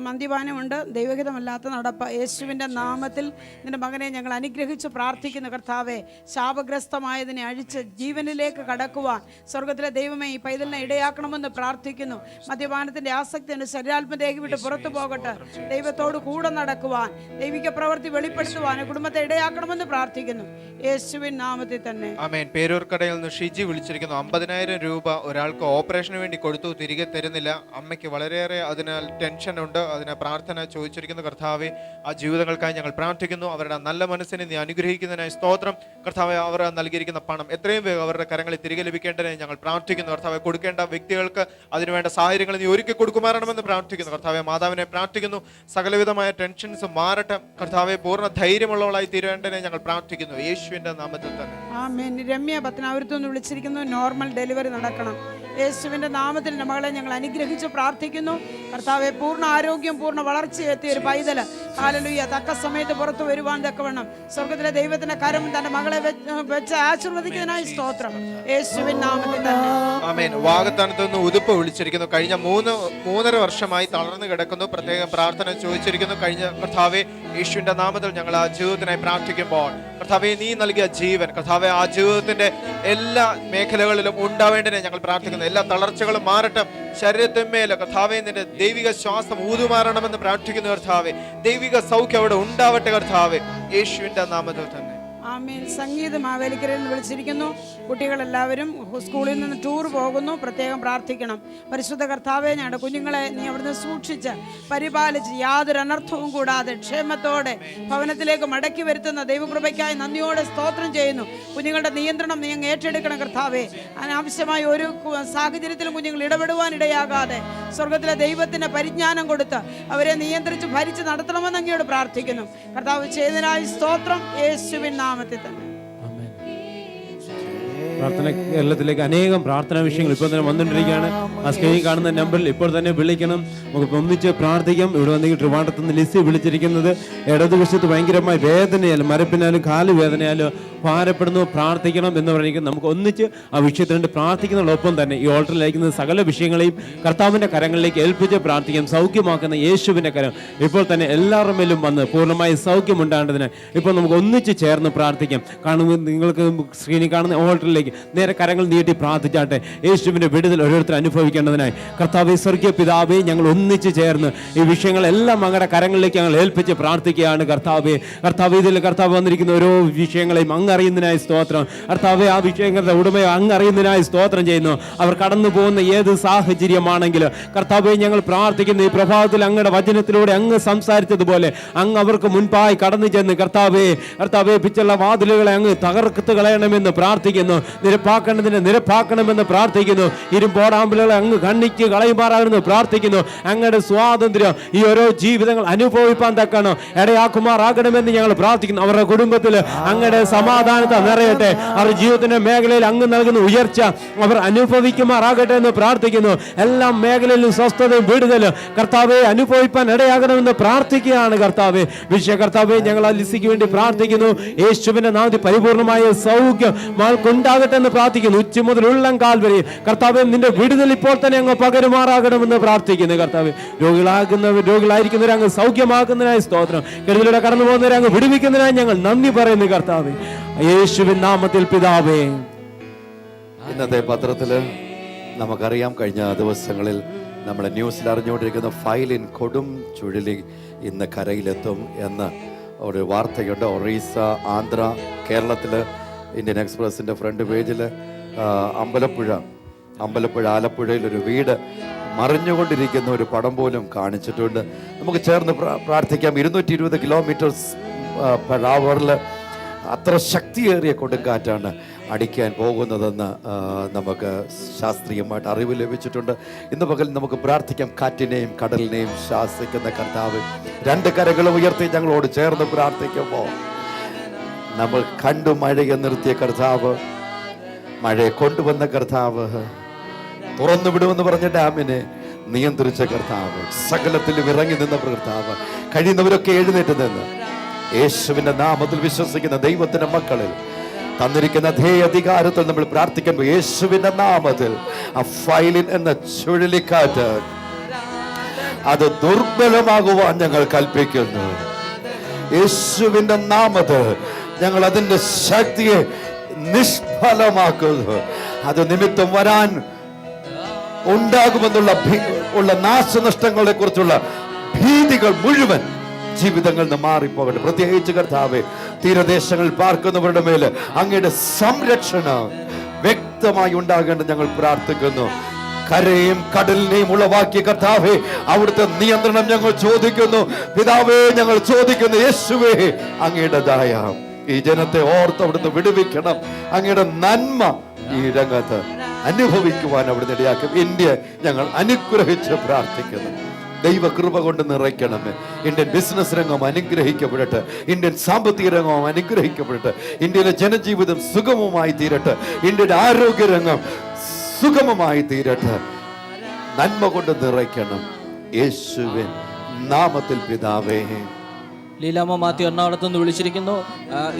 മദ്യപാനമുണ്ട്, ദൈവഹിതമല്ലാത്ത നടപ്പ്. യേശുവിൻ്റെ നാമത്തിൽ നിന്റെ മകനെ ഞങ്ങൾ അനുഗ്രഹിച്ച് പ്രാർത്ഥിക്കുന്നു. കർത്താവെ, ശാപഗ്രസ്തമായതിനെ അഴിച്ച് ജീവനിലേക്ക് കടക്കുവാൻ സ്വർഗത്തിലെ ദൈവമേ ഈ പൈതലിനെ ഇടയാക്കണമെന്ന് പ്രാർത്ഥിക്കുന്നു. മദ്യപാനത്തിൻ്റെ ആസക്തിന് ശരീരാത്മദേഹി വിട്ട് പുറത്തു പോകട്ടെ. ദൈവത്തോട് കൂടെ നടക്കുവാൻ, ദൈവിക പ്രവൃത്തി വെളിപ്പെടുത്തുവാൻ കുടുംബത്തെ ഇടയാക്കണമെന്ന് പ്രാർത്ഥിക്കുന്നു, യേശുവിൻ നാമത്തിൽ തന്നെ. ആമേൻ. പേരൂർക്കടയിൽ നിന്ന് ഷിജി വിളിച്ചിരിക്കുന്നു. 50,000 രൂപ ഒരാൾക്ക് ഓപ്പറേഷന് വേണ്ടി കൊടുത്തു, തിരികെ തരുന്നില്ല. അമ്മയ്ക്ക് വളരെയേറെ അതിനാൽ ടെൻഷൻ ഉണ്ട്. അതിന് പ്രാർത്ഥന ചോദിച്ചിരിക്കുന്നു. കർത്താവെ, ആ ജീവിതങ്ങൾക്കായി ഞങ്ങൾ പ്രാർത്ഥിക്കുന്നു. അവരുടെ നല്ല മനസ്സിനെ നീ അനുഗ്രഹിക്കുന്നതിനായി സ്തോത്രം. കർത്താവെ, അവർ നൽകിയിരിക്കുന്ന പണം എത്രയും വേഗം അവരുടെ കരങ്ങളിൽ തിരികെ ലഭിക്കേണ്ടതിനായി ഞങ്ങൾ പ്രാർത്ഥിക്കുന്നു. കർത്താവെ, കൊടുക്കേണ്ട വ്യക്തികൾക്ക് അതിനുവേണ്ട സാഹചര്യങ്ങൾ നീ ഒരുക്കി കൊടുക്കുമാറണമെന്ന് പ്രാർത്ഥിക്കുന്നു. കർത്താവെ, മാതാവിനെ പ്രാർത്ഥിക്കുന്നു. സകലവിധമായ ടെൻഷൻസ് മാറട്ടെ. കർത്താവെ, പൂർണ്ണ ധൈര്യമുള്ളവളായി തീരേണ്ടതിനെ ഞങ്ങൾ പ്രാർത്ഥിക്കുന്നു, യേശുവിന്റെ നാമത്തിൽ തന്നെ. ആമേൻ. രമ്യ പത്തനാപുരത്തുനിന്ന് വിളിച്ചിരിക്കുന്നു. നോർമൽ ഡെലിവറി നടക്കണം. യേശുവിൻ്റെ നാമത്തിൽ എൻ്റെ മകളെ ഞങ്ങൾ അനുഗ്രഹിച്ച് പ്രാർത്ഥിക്കുന്നു. കർത്താവെ, പൂർണ്ണ ആരോഗ്യം, പൂർണ്ണ വളർച്ചയെത്തിയ ഒരു പൈതൽ, ഹല്ലേലൂയ, തക്ക സമയത്ത് പുറത്തു വരുവാൻ തക്കവണ്ണം സ്വർഗത്തിലെ ദൈവത്തിന്റെ കരം തന്റെ മകളെ വെച്ച് ആശീർവദിക്കുന്നതിനായി സ്തോത്രം, യേശുവിൻ നാമത്തിൽ തന്നെ. ആമേൻ. വാഗ്ദാനത്ത് നിന്ന് ഉതുപ്പ് വിളിച്ചിരിക്കുന്നു. കഴിഞ്ഞ 3.5 വർഷമായി തളർന്നു കിടക്കുന്നു. പ്രത്യേകം പ്രാർത്ഥന ചോദിച്ചിരിക്കുന്നു. കഴിഞ്ഞ കർത്താവെ, യേശുവിന്റെ നാമത്തിൽ ഞങ്ങൾ ആ ജീവിതത്തിനായി പ്രാർത്ഥിക്കുമ്പോൾ കർത്താവെ, നീ നൽകിയ ജീവൻ കർത്താവെ ആ ജീവിതത്തിന്റെ എല്ലാ മേഖലകളിലും ഉണ്ടാവേണ്ടതിനെ ഞങ്ങൾ പ്രാർത്ഥിക്കുന്നു. എല്ലാ തളർച്ചകളും മാറട്ടെ. ശരീരത്തിന്മേൽ കർത്താവെ നിന്റെ ദൈവിക ശ്വാസം ഊതുമാറണമെന്ന് പ്രാർത്ഥിക്കുന്നു. കർത്താവെ, ദൈവിക സൗഖ്യം അവിടെ ഉണ്ടാവട്ടെ കർത്താവെ, യേശുവിന്റെ നാമത്തിൽ തന്നെ. ആമേൻ. സംഗീത മാവേലിക്കരയിൽ നിന്ന് വിളിച്ചിരിക്കുന്നു. കുട്ടികളെല്ലാവരും സ്കൂളിൽ നിന്ന് ടൂർ പോകുന്നു, പ്രത്യേകം പ്രാർത്ഥിക്കണം. പരിശുദ്ധ കർത്താവെ, ഞങ്ങളുടെ കുഞ്ഞുങ്ങളെ നീ അവിടുന്ന് സൂക്ഷിച്ച് പരിപാലിച്ച് യാതൊരു അനർത്ഥവും കൂടാതെ ക്ഷേമത്തോടെ ഭവനത്തിലേക്ക് മടക്കി വരുത്തുന്ന ദൈവകൃപയ്ക്കായി നന്ദിയോടെ സ്തോത്രം ചെയ്യുന്നു. കുഞ്ഞുങ്ങളുടെ നിയന്ത്രണം നീ അങ്ങ് ഏറ്റെടുക്കണം കർത്താവെ. അനാവശ്യമായ ഒരു സാഹചര്യത്തിലും കുഞ്ഞുങ്ങൾ ഇടപെടുവാൻ ഇടയാകാതെ സ്വർഗത്തിലെ ദൈവത്തിന് പരിജ്ഞാനം കൊടുത്ത് അവരെ നിയന്ത്രിച്ച് ഭരിച്ച് നടത്തണമെന്ന് അങ്ങയോട് പ്രാർത്ഥിക്കുന്നു. കർത്താവ് ചെയ്തതിനായി സ്തോത്രം, യേശുവിൻ നാമത്തിൽ തന്നെ. പ്രാർത്ഥന കേരളത്തിലേക്ക് അനേകം പ്രാർത്ഥനാ വിഷയങ്ങൾ ഇപ്പോൾ തന്നെ വന്നുകൊണ്ടിരിക്കുകയാണ്. ആ സ്ക്രീനിൽ കാണുന്ന നമ്പറിൽ ഇപ്പോൾ തന്നെ വിളിക്കണം. നമുക്ക് ഒന്നിച്ച് പ്രാർത്ഥിക്കാം. ഇവിടെ വന്നെങ്കിൽ ട്രിവാൻഡ്രത്ത് നിന്ന് ലിസി വിളിച്ചിരിക്കുന്നത് ഇടതുവശത്ത് ഭയങ്കരമായ വേദനയാലും മരപ്പിനാലും കാലുവേദനയാലും ഭാരപ്പെടുന്നു, പ്രാർത്ഥിക്കണം എന്ന് പറയുന്നത് നമുക്ക് ഒന്നിച്ച് ആ വിഷയത്തിന് വേണ്ടി പ്രാർത്ഥിക്കുന്നതോടൊപ്പം തന്നെ ഈ ഓൾട്ടറിൽ അയക്കുന്ന സകല വിഷയങ്ങളെയും കർത്താവിൻ്റെ കരങ്ങളിലേക്ക് ഏൽപ്പിച്ച് പ്രാർത്ഥിക്കാം. സൗഖ്യമാക്കുന്ന യേശുവിൻ്റെ കരം ഇപ്പോൾ തന്നെ എല്ലാവരുടെ മേലും വന്ന് പൂർണ്ണമായി സൗഖ്യമുണ്ടാകേണ്ടതിന് ഇപ്പോൾ നമുക്ക് ഒന്നിച്ച് ചേർന്ന് പ്രാർത്ഥിക്കാം. കാണുമ്പോൾ നിങ്ങൾക്ക് സ്ക്രീനിൽ കാണുന്ന ഓൾട്ടറിലേക്ക് നേരെ കരങ്ങൾ നീട്ടി പ്രാർത്ഥിച്ചാട്ടെ. യേശുവിൻ്റെ വിടുതൽ ഓരോരുത്തർ അനുഭവിക്കേണ്ടതിനായി കർത്താവേ, സ്വർഗീയ പിതാവേ, ഞങ്ങൾ ഒന്നിച്ച് ചേർന്ന് ഈ വിഷയങ്ങളെല്ലാം അങ്ങയുടെ കരങ്ങളിലേക്ക് ഞങ്ങൾ ഏൽപ്പിച്ച് പ്രാർത്ഥിക്കുകയാണ്. കർത്താവേ, ഇതിൽ കർത്താവ് വന്നിരിക്കുന്ന ഓരോ വിഷയങ്ങളെയും അങ്ങ് അറിയുന്നതിനായി സ്തോത്രം. കർത്താവേ, ആ വിഷയങ്ങളുടെ ഉടമയെ അങ്ങ് അറിയുന്നതിനായി സ്തോത്രം ചെയ്യുന്നു. അവർ കടന്നു പോകുന്ന ഏത് സാഹചര്യമാണെങ്കിലും കർത്താവേ, ഞങ്ങൾ പ്രാർത്ഥിക്കുന്ന ഈ പ്രഭാതത്തിൽ അങ്ങയുടെ വചനത്തിലൂടെ അങ്ങ് സംസാരിച്ചതുപോലെ അങ്ങ് അവർക്ക് മുൻപായി കടന്നു ചെന്ന് കർത്താവേ പിച്ചുള്ള വാതിലുകളെ അങ്ങ് തകർത്ത് കളയണമെന്ന് പ്രാർത്ഥിക്കുന്നു. നിരപ്പാക്കണമെന്ന് പ്രാർത്ഥിക്കുന്നു. ഇരുമ്പോടാമ്പലുകളെ അങ്ങ് കണ്ണിക്ക് കളയുമാറാകുന്നു പ്രാർത്ഥിക്കുന്നു. അങ്ങയുടെ സ്വാതന്ത്ര്യം ഈ ഓരോ ജീവിതങ്ങൾ അനുഭവിപ്പാൻ തക്കാണോ ഇടയാക്കുമാറാകണമെന്ന് ഞങ്ങൾ പ്രാർത്ഥിക്കുന്നു. അവരുടെ കുടുംബത്തിൽ അങ്ങയുടെ സമാധാനത്തെ നിറയട്ടെ. അവരുടെ ജീവിതത്തിന്റെ മേഖലയിൽ അങ്ങ് നൽകുന്ന ഉയർച്ച അവർ അനുഭവിക്കുമാറാകട്ടെ എന്ന് പ്രാർത്ഥിക്കുന്നു. എല്ലാ മേഖലയിലും സ്വസ്ഥതയും വിടുതലും കർത്താവെ അനുഭവിപ്പാൻ ഇടയാകണമെന്ന് പ്രാർത്ഥിക്കുകയാണ്. കർത്താവെ, ഞങ്ങൾ ആ ലിസിക്ക് വേണ്ടി പ്രാർത്ഥിക്കുന്നു. യേശുവിന്റെ നാമത്തിൽ പരിപൂർണമായ സൗഖ്യം ഉണ്ടാകട്ടെ എന്ന് പ്രാർത്ഥിക്കുന്നു. ഉച്ച മുതൽ ഉള്ളം കാൽ വരെ കർത്താവെ നിന്റെ വിടുതൽ ഇപ്പോൾ തന്നെ അങ്ങ് പകരുമാറാകണമെന്ന് പ്രാർത്ഥിക്കുന്നു. കർത്താവെ, രോഗികളായിരിക്കുന്നവരെ അങ്ങ് സൗഖ്യമാക്കുന്നതിനായി സ്തോത്രം. കെടുതിലൂടെ കടന്നു പോകുന്നവരെ അങ്ങ് വിടുവിക്കുന്നതിനായി ഞങ്ങൾ നന്ദി പറയുന്നു. കർത്താവെ, യേശുവിൻ നാമത്തിൽ പിതാവേ. ഇന്നത്തെ പത്രത്തില് നമുക്കറിയാം, കഴിഞ്ഞ ദിവസങ്ങളിൽ നമ്മൾ ന്യൂസിൽ അറിഞ്ഞുകൊണ്ടിരിക്കുന്ന ഫൈലിൻ കൊടും ചുഴലി ഇന്ന് കരയിലെത്തും എന്ന് ഒരു വാർത്തയുണ്ട്. ഒറീസ, ആന്ധ്ര, കേരളത്തിൽ ഇന്ത്യൻ എക്സ്പ്രസിൻ്റെ ഫ്രണ്ട് പേജിൽ അമ്പലപ്പുഴ ആലപ്പുഴയിൽ ഒരു വീട് മറിഞ്ഞുകൊണ്ടിരിക്കുന്ന ഒരു പടം പോലും കാണിച്ചിട്ടുണ്ട്. നമുക്ക് ചേർന്ന് പ്രാർത്ഥിക്കാം. 220 km/h അത്ര ശക്തിയേറിയ കൊടുങ്കാറ്റാണ് അടിക്കാൻ പോകുന്നതെന്ന് നമുക്ക് ശാസ്ത്രീയമായിട്ട് അറിവ് ലഭിച്ചിട്ടുണ്ട്. ഇന്ന് പകൽ നമുക്ക് പ്രാർത്ഥിക്കാം. കാറ്റിനെയും കടലിനെയും ശാസിക്കുന്ന കർത്താവ്, 2 കരങ്ങളും ഉയർത്തി ഞങ്ങളോട് ചേർന്ന് പ്രാർത്ഥിക്കുമ്പോൾ നമ്മൾ കണ്ടു മഴയെ നിർത്തിയ കർത്താവ്, മഴയെ കൊണ്ടുവന്ന കർത്താവ്, തുറന്നു വിടുമെന്ന് പറഞ്ഞ ഡാമിനെ നിയന്ത്രിച്ച കർത്താവ്, സകലത്തിലും ഇറങ്ങി നിന്ന കർത്താവ്, കഴിയുന്നവരൊക്കെ എഴുന്നേറ്റ് നിന്ന് യേശുവിന്റെ നാമത്തിൽ വിശ്വസിക്കുന്ന ദൈവത്തിന്റെ മക്കളിൽ തന്നിരിക്കുന്ന അതേ അധികാരത്തിൽ നമ്മൾ പ്രാർത്ഥിക്കുമ്പോൾ യേശുവിന്റെ നാമത്തിൽ ആ ഫൈലിൻ എന്ന ചുഴലിക്കാറ്റ് അത് ദുർബലമാകുവാൻ ഞങ്ങൾ കൽപ്പിക്കുന്നു. യേശുവിന്റെ നാമത്തിൽ ഞങ്ങൾ അതിന്റെ ശക്തിയെ നിഷ്ഫലമാക്കുന്നു. അത് നിമിത്തം വരാൻ ഉണ്ടാകുമെന്നുള്ള നാശനഷ്ടങ്ങളെ കുറിച്ചുള്ള ഭീതികൾ മുഴുവൻ ജീവിതങ്ങളിൽ നിന്ന് മാറിപ്പോകട്ടെ. പ്രത്യേകിച്ച് കർത്താവേ, തീരദേശങ്ങളിൽ പാർക്കുന്നവരുടെ മേല് അങ്ങയുടെ സംരക്ഷണം വ്യക്തമായി ഉണ്ടാകേണ്ടത് ഞങ്ങൾ പ്രാർത്ഥിക്കുന്നു. കരയും കടലിനെയും ഉളവാക്കിയ കർത്താവേ, അവിടുത്തെ നിയന്ത്രണം ഞങ്ങൾ ചോദിക്കുന്നു. പിതാവേ, ഞങ്ങൾ ചോദിക്കുന്നു, യേശുവേ, അങ്ങയുടേതായ ഈ ജനത്തെ ഓർത്ത് അവിടുന്ന് വിടുവിക്കണം. അങ്ങയുടെ നന്മ ഈ രംഗത്ത് അനുഭവിക്കുവാൻ അവിടുന്ന് ഇടയാക്കും. ഇന്ത്യ ഞങ്ങൾ അനുഗ്രഹിച്ച് പ്രാർത്ഥിക്കുന്നു. ദൈവകൃപ കൊണ്ട് നിറയ്ക്കണമേ. ഇന്ത്യൻ ബിസിനസ് രംഗം അനുഗ്രഹിക്കപ്പെടട്ടെ. ഇന്ത്യൻ സാമ്പത്തിക രംഗം അനുഗ്രഹിക്കപ്പെടട്ടെ. ഇന്ത്യയിലെ ജനജീവിതം സുഗമമായി തീരട്ടെ. ഇന്ത്യയുടെ ആരോഗ്യരംഗം സുഗമമായി തീരട്ടെ. നന്മ കൊണ്ട് നിറയ്ക്കണം. യേശുവിൻ നാമത്തിൽ പിതാവേ. ലീലാമ്മ മാത്യു എറണാകുളത്ത് നിന്ന് വിളിച്ചിരിക്കുന്നു.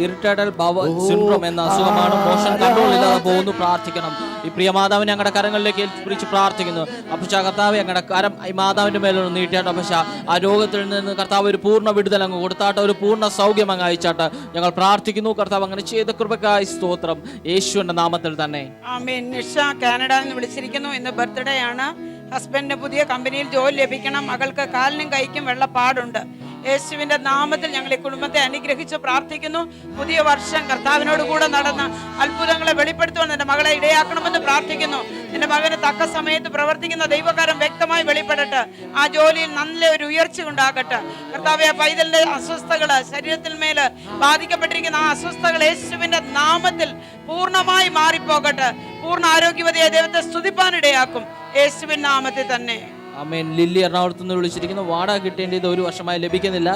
ഇറിറ്റേറ്റഡ് ബവൽ സിൻഡ്രോം എന്ന അസുഖമാണ്. മോഷൻ കൺട്രോൾ ഇല്ലാതെ പോകുന്നു. പ്രാർത്ഥിക്കണം. ഈ പ്രിയ മാതാവിനെ ഞങ്ങളുടെ കരങ്ങളിലേക്ക് ഏൽപ്പിച്ച് പ്രാർത്ഥിക്കുന്നു. അപ്പശ കർത്താവ് ഞങ്ങളുടെ കരം ഈ മാതാവിന്റെ മേലൊന്ന് നീട്ടിയാട്ട്. അപ്പശ ആ രോഗത്തിൽ നിന്ന് കർത്താവ് ഒരു പൂർണ്ണ വിടുതൽ അങ്ങ് കൊടുത്താട്ട്, ഒരു പൂർണ്ണ സൗഖ്യം അങ്ങ് അയച്ചാട്ട് ഞങ്ങൾ പ്രാർത്ഥിക്കുന്നു. കർത്താവ് അങ്ങനെ ചെയ്ത കൃപയ്ക്കായി സ്തോത്രം, യേശുവിന്റെ നാമത്തിൽ തന്നെ. ആമേൻ. നിഷ കാനഡയിൽ നിന്ന് വിളിച്ചിരിക്കുന്നു. ഇന്ന് ബർത്ത്ഡേ ആണ്. ഹസ്ബൻഡിന് പുതിയ കമ്പനിയിൽ ജോലി ലഭിക്കണം. മകൾക്ക് കാലിനും കൈക്കും വെള്ളപ്പാടുണ്ട്. യേശുവിന്റെ നാമത്തിൽ ഞങ്ങൾ ഈ കുടുംബത്തെ അനുഗ്രഹിച്ച് പ്രാർത്ഥിക്കുന്നു. പുതിയ വർഷം കർത്താവിനോട് കൂടെ നടന്ന് അത്ഭുതങ്ങളെ വെളിപ്പെടുത്തുവാൻ എന്റെ മകളെ ഇടയാക്കണമെന്ന് പ്രാർത്ഥിക്കുന്നു. എന്റെ മകന് തക്ക സമയത്ത് പ്രവർത്തിക്കുന്ന ദൈവകാരം വ്യക്തമായി വെളിപ്പെടട്ടെ. ആ ജോലിയിൽ നല്ല ഒരു ഉയർച്ച ഉണ്ടാകട്ടെ. കർത്താവേ, പൈതലിന്റെ അസ്വസ്ഥകള്, ശരീരത്തിൽ മേല് ബാധിക്കപ്പെട്ടിരിക്കുന്ന ആ അസ്വസ്ഥകൾ യേശുവിന്റെ നാമത്തിൽ പൂർണ്ണമായി മാറിപ്പോകട്ടെ. പൂർണ്ണ ആരോഗ്യവതിയായ ദൈവത്തെ സ്തുതിപ്പാനിടയാക്കും യേശുവിൻ നാമത്തിൽ തന്നെ. ആമേൻ. ലില്ലി എറണാകുളത്ത് നിന്ന് വിളിച്ചിരിക്കുന്നു. വാടക കിട്ടേണ്ടത് 1 വർഷമായി ലഭിക്കുന്നില്ല.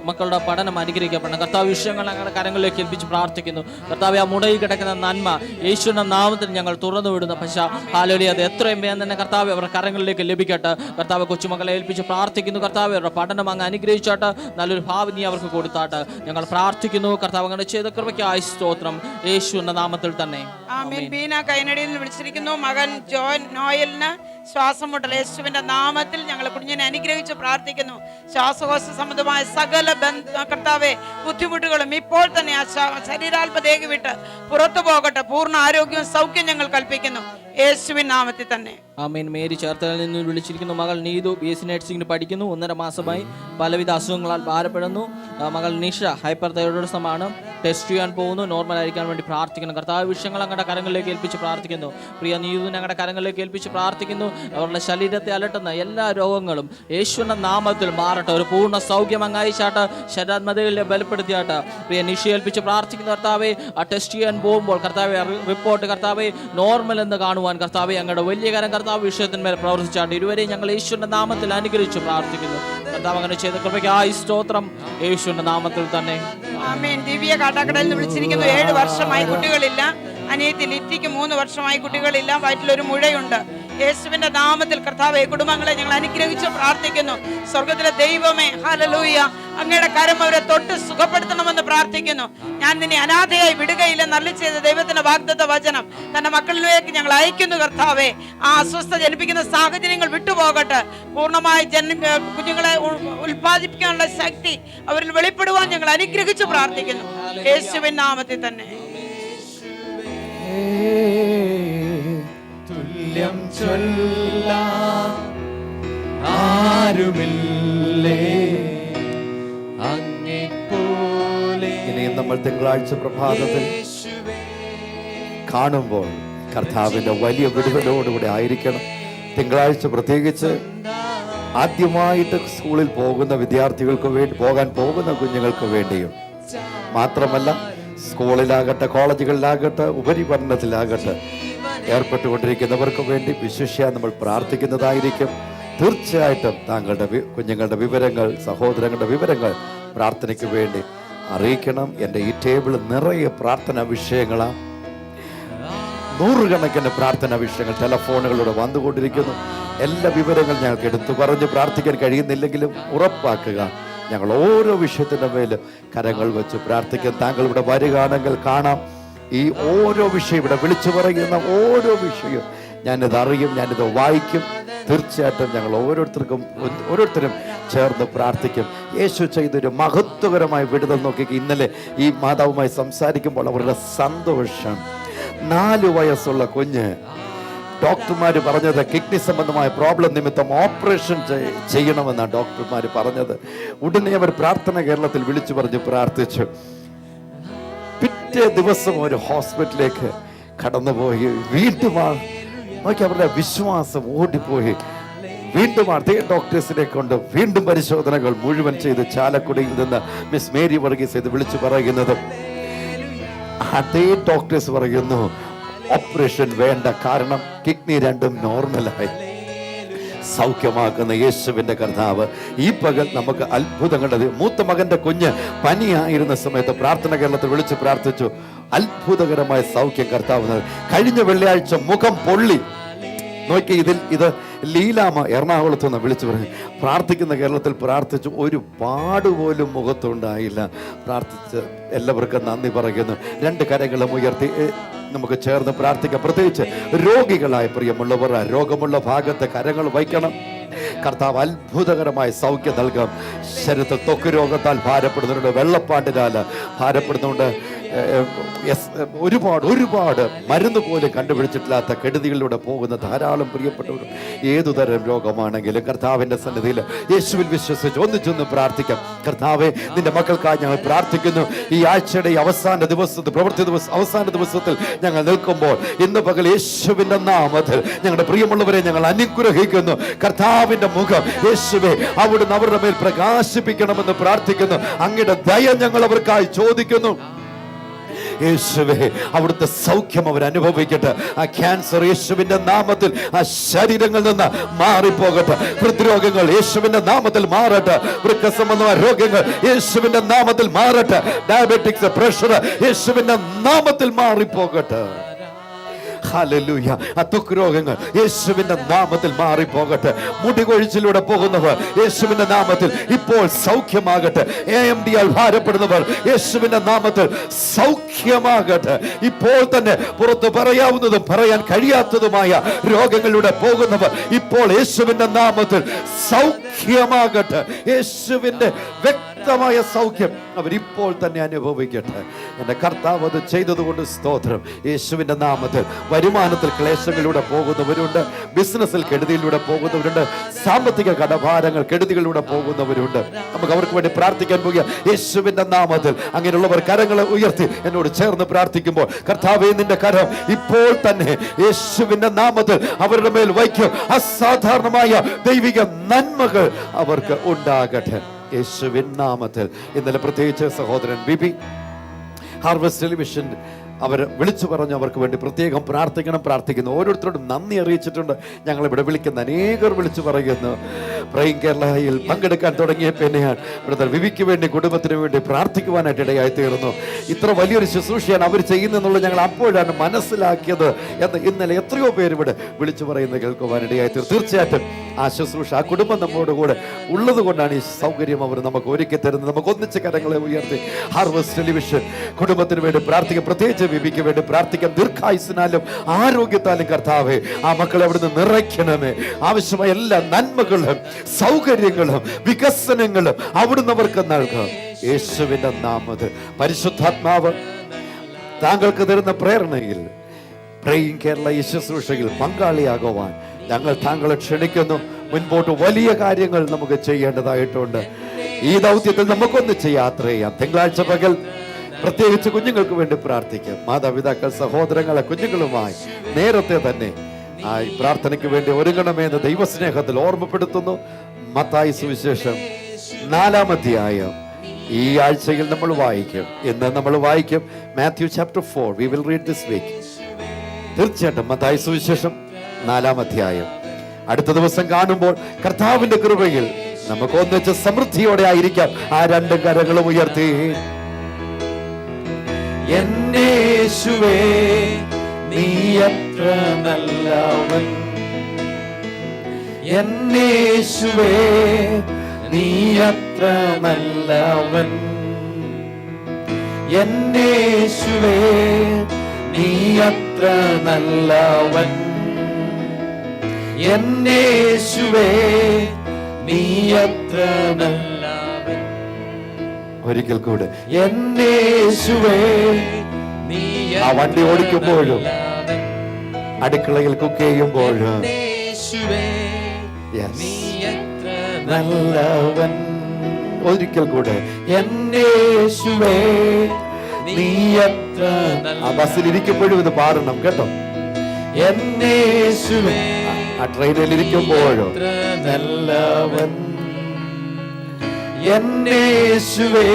മക്കളുടെ പഠനം അനുഗ്രഹിക്കപ്പെടണം. കർത്താവ് വിഷയങ്ങൾ ഞങ്ങളുടെ കരങ്ങളിലേക്ക് ഏൽപ്പിച്ച് പ്രാർത്ഥിക്കുന്നു. കർത്താവ് ആ മുടയിൽ കിടക്കുന്ന നന്മ യേശുവിന്റെ നാമത്തിൽ ഞങ്ങൾ തുറന്നു വിടുന്ന പക്ഷേ ഹാലേലൂയ, അത് എത്രയും വേഗം തന്നെ കർത്താവ് അവരുടെ കരങ്ങളിലേക്ക് ലഭിക്കട്ടെ. കർത്താവ് കൊച്ചുമക്കളെ ഏൽപ്പിച്ച് പ്രാർത്ഥിക്കുന്നു. കർത്താവ് അവരുടെ പഠനം അങ്ങ് അനുഗ്രഹിച്ചാട്ട്, നല്ലൊരു ഭാവി നീ അവർക്ക് കൊടുത്താട്ട് ഞങ്ങൾ പ്രാർത്ഥിക്കുന്നു. കർത്താവ് അങ്ങനെ ചെയ്ത കൃപയ്ക്കായി സ്തോത്രം, യേശുവിന്റെ നാമത്തിൽ തന്നെ. ആമേൻ. ബീന കൈനടിയിൽ നിന്ന് വിളിച്ചിരിക്കുന്നു. മകൻ ജോൻ നോയലിന് ശ്വാസം മുട്ടൽ. യേശുവിന്റെ നാമത്തിൽ ഞങ്ങൾ കുഞ്ഞിനെ അനുഗ്രഹിച്ച് പ്രാർത്ഥിക്കുന്നു. ശ്വാസകോശ സംബന്ധമായ സകല കർത്താവേ ബുദ്ധിമുട്ടുകളും ഇപ്പോൾ തന്നെ ആ ശരീരാത്മദേഹി വിട്ട് പുറത്തു പോകട്ടെ. പൂർണ്ണ ആരോഗ്യവും സൗഖ്യം ഞങ്ങൾ കൽപ്പിക്കുന്നു യേശുവിൻ നാമത്തിൽ തന്നെ. ആമേൻ. മേരി ചേർത്തലയിൽ നിന്ന് വിളിച്ചിരിക്കുന്നു. മകൾ നീതു BSc നഴ്സിംഗിന് പഠിക്കുന്നു. 1.5 മാസമായി പലവിധ അസുഖങ്ങളാൽ ഭാരപ്പെടുന്നു. മകൾ നിഷ ഹൈപ്പർ തൈറോയിഡിസമാണ്. ടെസ്റ്റ് ചെയ്യാൻ പോകുന്നു. നോർമൽ ആയിരിക്കാൻ വേണ്ടി പ്രാർത്ഥിക്കുന്നു. കർത്താവ് വിഷയങ്ങൾ ഞങ്ങളുടെ കരങ്ങളിലേക്ക് ഏൽപ്പിച്ച് പ്രാർത്ഥിക്കുന്നു. പ്രിയ നീതു ഞങ്ങളുടെ കരങ്ങളിലേക്ക് ഏൽപ്പിച്ച് പ്രാർത്ഥിക്കുന്നു. അവരുടെ ശരീരത്തെ അലട്ടുന്ന എല്ലാ രോഗങ്ങളും യേശുവിന്റെ നാമത്തിൽ മാറട്ടെ. ഒരു പൂർണ്ണ സൗഖ്യം അങ്ങായിച്ചാട്ട് ശരീരാത്മതയെ ബലപ്പെടുത്തിയാട്ട് പ്രിയ നിഷ ഏൽപ്പിച്ച് പ്രാർത്ഥിക്കുന്നു. കർത്താവെ, ആ ടെസ്റ്റ് ചെയ്യാൻ പോകുമ്പോൾ കർത്താവെ റിപ്പോർട്ട് കർത്താവെ നോർമൽ എന്ന് കാണുവാൻ കർത്താവെ ഞങ്ങളുടെ വലിയ കാര്യം കർത്താവ് വിഷയത്തിന്മേൽ പ്രവർത്തിച്ചാട്ട് ഇരുവരെയും ഞങ്ങൾ യേശുവിന്റെ നാമത്തിൽ അനുഗ്രഹിച്ച് പ്രാർത്ഥിക്കുന്നു. കർത്താവ് അങ്ങനെ ചെയ്ത കൃപയ്ക്കായി സ്തോത്രം, യേശുവിന്റെ നാമത്തിൽ തന്നെ. ആമേൻ. ദിവ്യ കാട്ടാക്കടയിൽ നിന്ന് വിളിച്ചിരിക്കുന്നു. 7 വർഷമായി കുട്ടികളില്ല. അനിയത്തി ലിറ്റിക്ക് 3 വർഷമായി കുട്ടികളില്ല. വയറ്റിലൊരു മുഴയുണ്ട്. യേശുവിന്റെ നാമത്തിൽ കർത്താവേ, കുടുംബങ്ങളെ ഞങ്ങൾ അനുഗ്രഹിച്ച് പ്രാർത്ഥിക്കുന്നു. സ്വർഗത്തിലെ ദൈവമേ, ഹല്ലേലൂയ, അങ്ങയുടെ കരം അവരെ തൊട്ട് സുഖപ്പെടുത്തണമെന്ന് പ്രാർത്ഥിക്കുന്നു. ഞാൻ നിന്നെ അനാഥയായി വിടുകയില്ലെന്ന് അരുളിച്ചെയ്ത ദൈവത്തിന്റെ വാഗ്ദത്ത വചനം തന്റെ മക്കളിലേക്ക് ഞങ്ങൾ അയക്കുന്നു. കർത്താവേ, ആ അസ്വസ്ഥ ജനിപ്പിക്കുന്ന സാഹചര്യങ്ങൾ വിട്ടുപോകട്ടെ. പൂർണ്ണമായി കുഞ്ഞുങ്ങളെ ഉൽപ്പാദിപ്പിക്കാനുള്ള ശക്തി അവരിൽ വെളിപ്പെടുവാൻ ഞങ്ങൾ അനുഗ്രഹിച്ച് പ്രാർത്ഥിക്കുന്നു യേശുവിൻ നാമത്തിൽ തന്നെ. തുല്യം ചൊല്ലാൻ ആരുമില്ലേ അങ്ങേപ്പോലെ. ഇനിയും നമ്മൾ തിങ്കളാഴ്ച പ്രഭാതത്തിൽ കാണുമ്പോൾ കർത്താവിന്റെ വലിയ വിടുതലോടുകൂടി ആയിരിക്കണം. തിങ്കളാഴ്ച പ്രത്യേകിച്ച് ആദ്യമായിട്ട് സ്കൂളിൽ പോകുന്ന വിദ്യാർത്ഥികൾക്ക് വേണ്ടി, പോകാൻ പോകുന്ന കുഞ്ഞുങ്ങൾക്ക് വേണ്ടിയും മാത്രമല്ല, സ്കൂളിലാകട്ടെ കോളേജുകളിലാകട്ടെ ഉപരിപഠനത്തിലാകട്ടെ ഏർപ്പെട്ടുകൊണ്ടിരിക്കുന്നവർക്ക് വേണ്ടി വിശിഷ്യ നമ്മൾ പ്രാർത്ഥിക്കുന്നതായിരിക്കും. തീർച്ചയായിട്ടും താങ്കളുടെ കുഞ്ഞുങ്ങളുടെ വിവരങ്ങൾ, സഹോദരങ്ങളുടെ വിവരങ്ങൾ പ്രാർത്ഥനയ്ക്ക് വേണ്ടി അറിയിക്കണം. എൻ്റെ ഈ ടേബിൾ നിറയെ പ്രാർത്ഥനാ വിഷയങ്ങളാണ്. നൂറുകണക്കിന് പ്രാർത്ഥനാ വിഷയങ്ങൾ ടെലഫോണുകളിലൂടെ വന്നുകൊണ്ടിരിക്കുന്നു. എല്ലാ വിവരങ്ങളും ഞങ്ങൾക്ക് എടുത്തു പറഞ്ഞ് പ്രാർത്ഥിക്കാൻ കഴിയുന്നില്ലെങ്കിലും ഉറപ്പാക്കുക, ഞങ്ങൾ ഓരോ വിഷയത്തിൻ്റെ മേൽ കരങ്ങൾ വെച്ച് പ്രാർത്ഥിക്കും. താങ്കൾ ഇവിടെ വരികയാണെങ്കിൽ കാണാം, ഈ ഓരോ വിഷയം ഇവിടെ വിളിച്ചു പറയുന്ന ഓരോ വിഷയവും ഞാനിത് അറിയും, ഞാനിത് വായിക്കും. തീർച്ചയായിട്ടും ഞങ്ങൾ ഓരോരുത്തരും ചേർന്ന് പ്രാർത്ഥിക്കും. യേശു ചെയ്തൊരു മഹത്വകരമായ വിടുതൽ നോക്കി. ഇന്നലെ ഈ മാതാവുമായി സംസാരിക്കുമ്പോൾ അവരുടെ സന്തോഷം, 4 വയസ്സുള്ള കുഞ്ഞ്, ഡോക്ടർമാർ പറഞ്ഞത് കിഡ്നി സംബന്ധമായ പ്രോബ്ലം നിമിത്തം ഓപ്പറേഷൻ ചെയ്യണമെന്നാണ് ഡോക്ടർമാർ പറഞ്ഞത്. ഉടനെ അവർ പ്രാർത്ഥന കേരളത്തിൽ വിളിച്ചു പറഞ്ഞ് പ്രാർത്ഥിച്ചു. പിറ്റേ ദിവസം ഒരു ഹോസ്പിറ്റലിലേക്ക് കടന്നുപോയി. വീണ്ടും നോക്കി അവരുടെ വിശ്വാസം ഓടിപ്പോയി. വീണ്ടും അതേ ഡോക്ടേഴ്സിനെ കൊണ്ട് വീണ്ടും പരിശോധനകൾ മുഴുവൻ ചെയ്ത് ചാലക്കുടിയിൽ നിന്ന് മിസ് മേരി വർഗീസ് ഇത് വിളിച്ചു പറയുന്നത്, അതേ ഡോക്ടേഴ്സ് പറയുന്നു ഓപ്പറേഷൻ വേണ്ട, കാരണം കിഡ്നി രണ്ടും നോർമലായി. സൗഖ്യമാക്കുന്ന യേശുവിന്റെ കർത്താവ് ഈ പകൽ നമുക്ക് അത്ഭുതങ്ങളുടെ. മൂത്ത മകന്റെ കുഞ്ഞ് പനിയായിരുന്ന സമയത്ത് പ്രാർത്ഥന കേരളത്തിൽ വിളിച്ച് പ്രാർത്ഥിച്ചു. അത്ഭുതകരമായ സൗഖ്യം കർത്താവ്. കഴിഞ്ഞ വെള്ളിയാഴ്ച മുഖം പൊള്ളി. നോക്കി, ഇത് ലീലാമ എറണാകുളത്ത് നിന്ന് വിളിച്ചു പറഞ്ഞു. പ്രാർത്ഥിക്കുന്ന കേരളത്തിൽ പ്രാർത്ഥിച്ചു, ഒരു പാടുപോലും മുഖത്തുണ്ടായില്ല. പ്രാർത്ഥിച്ച് എല്ലാവർക്കും നന്ദി പറയുന്നു. 2 കരങ്ങളും ഉയർത്തി നമുക്ക് ചേർന്ന് പ്രാർത്ഥിക്കാം. പ്രത്യേകിച്ച് രോഗികളായ പ്രിയമുള്ളവർ, രോഗമുള്ള ഭാഗത്ത് കരങ്ങൾ വയ്ക്കണം. കർത്താവ് അത്ഭുതകരമായ സൗഖ്യം നൽകാം. ശരീരത്തിൽ ത്വക്ക് രോഗത്താൽ ഭാരപ്പെടുന്നുണ്ട്, വെള്ളപ്പാണ്ടിനാൽ ഭാരപ്പെടുന്നുണ്ട്, ഒരുപാട് മരുന്ന് പോലും കണ്ടുപിടിച്ചിട്ടില്ലാത്ത കെടുതികളിലൂടെ പോകുന്ന ധാരാളം പ്രിയപ്പെട്ടവർ. ഏതുതരം രോഗമാണെങ്കിലും കർത്താവിൻ്റെ സന്നിധിയിൽ യേശുവിൽ വിശ്വസിച്ച് ഒന്നിച്ചൊന്ന് പ്രാർത്ഥിക്കാം. കർത്താവെ, നിന്റെ മക്കൾക്കായി ഞങ്ങൾ പ്രാർത്ഥിക്കുന്നു. ഈ ആഴ്ചയുടെ അവസാന ദിവസത്തിൽ, അവസാന ദിവസത്തിൽ ഞങ്ങൾ നിൽക്കുമ്പോൾ ഇന്ന് പകൽ യേശുവിൻ്റെ നാമത്തിൽ ഞങ്ങളുടെ പ്രിയമുള്ളവരെ ഞങ്ങൾ അനുഗ്രഹിക്കുന്നു. കർത്താവിൻ്റെ മുഖം യേശുവെ അവിടുന്ന് അവരുടെ മേൽ പ്രകാശിപ്പിക്കണമെന്ന് പ്രാർത്ഥിക്കുന്നു. അങ്ങയുടെ ദയ ഞങ്ങൾ അവർക്കായി ചോദിക്കുന്നു. യേശുവേ, അവിടുത്തെ സൗഖ്യം അവർ അനുഭവിക്കട്ടെ. ആ ക്യാൻസർ യേശുവിന്റെ നാമത്തിൽ ആ ശരീരങ്ങളിൽ നിന്ന് മാറിപ്പോകട്ടെ. ഹൃദ്രോഗങ്ങൾ യേശുവിന്റെ നാമത്തിൽ മാറട്ടെ. വൃക്ക സംബന്ധമായ രോഗങ്ങൾ യേശുവിന്റെ നാമത്തിൽ മാറട്ടെ. ഡയബറ്റിക്സ്, പ്രഷർ യേശുവിന്റെ നാമത്തിൽ മാറിപ്പോകട്ടെ. ഹല്ലേലൂയ. ത്വക്ക് രോഗങ്ങൾ യേശുവിന്റെ നാമത്തിൽ മാറിപ്പോകട്ടെ. മുടി കൊഴിച്ചിലൂടെ പോകുന്നവർ യേശുവിന്റെ നാമത്തിൽ ഇപ്പോൾ സൗഖ്യമാകട്ടെ. AMD ആൽ ഭാരപ്പെടുന്നവർ യേശുവിന്റെ നാമത്തിൽ സൗഖ്യമാകട്ടെ. ഇപ്പോൾ തന്നെ പുറത്ത് പറയാവുന്നതും പറയാൻ കഴിയാത്തതുമായ രോഗങ്ങളിലൂടെ പോകുന്നവർ ഇപ്പോൾ യേശുവിന്റെ നാമത്തിൽ സൗഖ്യമാകട്ടെ. യേശുവിന്റെ വ്യക്തമായ സൗഖ്യം അവരിപ്പോൾ തന്നെ അനുഭവിക്കട്ടെ. എൻ്റെ കർത്താവ് അത് ചെയ്തതുകൊണ്ട് സ്തോത്രം. യേശുവിന്റെ നാമത്തിൽ വരുമാനത്തിൽ ക്ലേശങ്ങളിലൂടെ പോകുന്നവരുണ്ട്, ബിസിനസ്സിൽ കെടുതിയിലൂടെ പോകുന്നവരുണ്ട്, സാമ്പത്തിക കടഭാരങ്ങൾ കെടുതികളിലൂടെ പോകുന്നവരുണ്ട്. നമുക്ക് അവർക്ക് വേണ്ടി പ്രാർത്ഥിക്കാൻ പോകുക. യേശുവിന്റെ നാമത്തിൽ അങ്ങനെയുള്ളവർ കരങ്ങളെ ഉയർത്തി എന്നോട് ചേർന്ന് പ്രാർത്ഥിക്കുമ്പോൾ, കർത്താവേ, നിന്റെ കരം ഇപ്പോൾ തന്നെ യേശുവിന്റെ നാമത്തിൽ അവരുടെ മേൽ വയ്ക്കും. അസാധാരണമായ ദൈവിക നന്മകൾ അവർക്ക് ഉണ്ടാകട്ടെ യേശുവിൻ നാമത്തിൽ. ഇന്നലെ പ്രത്യേകിച്ച് സഹോദരൻ ബിബി ഹാർവസ്റ്റ് ടെലിവിഷൻ അവർ വിളിച്ചു പറഞ്ഞു അവർക്ക് വേണ്ടി പ്രത്യേകം പ്രാർത്ഥിക്കുന്നു. ഓരോരുത്തരോടും നന്ദി അറിയിച്ചിട്ടുണ്ട്. ഞങ്ങളിവിടെ വിളിക്കുന്ന അനേകർ വിളിച്ചു പറയുന്നു. പ്രൈം കേരളയിൽ പങ്കെടുക്കാൻ തുടങ്ങിയ പിന്നെയാണ് ബ്രദർ വിവിക്ക് വേണ്ടി, കുടുംബത്തിന് വേണ്ടി പ്രാർത്ഥിക്കുവാനായിട്ട് ഇടയായി തീർന്നു. ഇത്ര വലിയൊരു ശുശ്രൂഷയാണ് അവർ ചെയ്യുന്നെന്നുള്ളത് ഞങ്ങൾ അപ്പോഴാണ് മനസ്സിലാക്കിയത് എന്ന് ഇന്നലെ എത്രയോ പേര് ഇവിടെ വിളിച്ചു പറയുന്നത് കേൾക്കുവാനിടയായി തീർന്നു. തീർച്ചയായിട്ടും ആ ശുശ്രൂഷ, ആ കുടുംബം നമ്മോട് കൂടെ ഉള്ളത് കൊണ്ടാണ് ഈ സൗകര്യം അവർ നമുക്ക് ഒരുക്കി തരുന്നത്. നമുക്ക് ഒന്നിച്ച് കരങ്ങളെ ഉയർത്തി ഹാർവസ്റ്റ് ടെലിവിഷൻ കുടുംബത്തിന് വേണ്ടി പ്രാർത്ഥിക്കാം. പ്രത്യേകിച്ച് ബിബിക്ക് വേണ്ടി പ്രാർത്ഥിക്കാം. ദീർഘായുസിനാലും ആരോഗ്യത്താലും കർത്താവേ ആ മക്കളെ അവിടുന്ന് നിറയ്ക്കണമേ. ആവശ്യമായ എല്ലാ നന്മകളും സൗകര്യങ്ങളും വികസനങ്ങളും അവിടുന്ന് അവർക്ക് നൽകാം യേശുവിന്റെ നാമത്തിൽ. പരിശുദ്ധാത്മാവ് താങ്കൾക്ക് തരുന്ന പ്രേരണയിൽ പ്രൈം കേരള ഈ ശുശ്രൂഷയിൽ പങ്കാളിയാകുവാൻ ഞങ്ങൾ താങ്കളെ ക്ഷണിക്കുന്നു. മുൻപോട്ട് വലിയ കാര്യങ്ങൾ നമുക്ക് ചെയ്യേണ്ടതായിട്ടുണ്ട്. ഈ ദൗത്യത്തിൽ നമുക്കൊന്നിച്ച് യാത്ര ചെയ്യാം. തിങ്കളാഴ്ച പകൽ പ്രത്യേകിച്ച് കുഞ്ഞുങ്ങൾക്ക് വേണ്ടി പ്രാർത്ഥിക്കാം. മാതാപിതാക്കൾ, സഹോദരങ്ങളെ കുഞ്ഞുങ്ങളുമായി നേരത്തെ തന്നെ ആ പ്രാർത്ഥനയ്ക്ക് വേണ്ടി ഒരുങ്ങണമെന്ന് ദൈവസ്നേഹത്തിൽ ഓർമ്മപ്പെടുത്തുന്നു. മത്തായി സുവിശേഷം 4-ാം അധ്യായം ഈ ആഴ്ചയിൽ നമ്മൾ വായിക്കും. ഇന്ന് നമ്മൾ വായിക്കും Matthew chapter 4. We will read this week. തീർച്ചയായിട്ടും മത്തായി സുവിശേഷം 4-ാം അധ്യായം അടുത്ത ദിവസം കാണുമ്പോൾ കർത്താവിന്റെ കൃപയിൽ നമുക്ക് ഒന്നിച്ച് സമൃദ്ധിയോടെ ആയിരിക്കാം. ആ 2 കരങ്ങളും ഉയർത്തി എന്നേശുവേ നീ എത്ര നല്ലവൻ, എന്നേശുവേ നീ എത്ര നല്ലവൻ, എന്നേശുവേ നീ എത്ര നല്ലവൻ, എന്നേശുവേ നീ എത്ര നല്ലവൻ. ഒരിക്കൽ കൂടെ എന്നേശുവേ. ആ വണ്ടി ഓടിക്കുമ്പോഴും അടുക്കളയിൽ കുക്ക് ചെയ്യുമ്പോഴും നല്ലവൻ. ഒരിക്കൽ കൂടെ എന്നേശുവേ നീ എത്ര. ആ ബസ്സിലിരിക്കുമ്പോഴും ഇത് പാടണം കേട്ടോ. എന്നേശുവേ. ആ ട്രെയിനിൽ ഇരിക്കുമ്പോഴും നല്ലവൻ, എന്നേശുവേ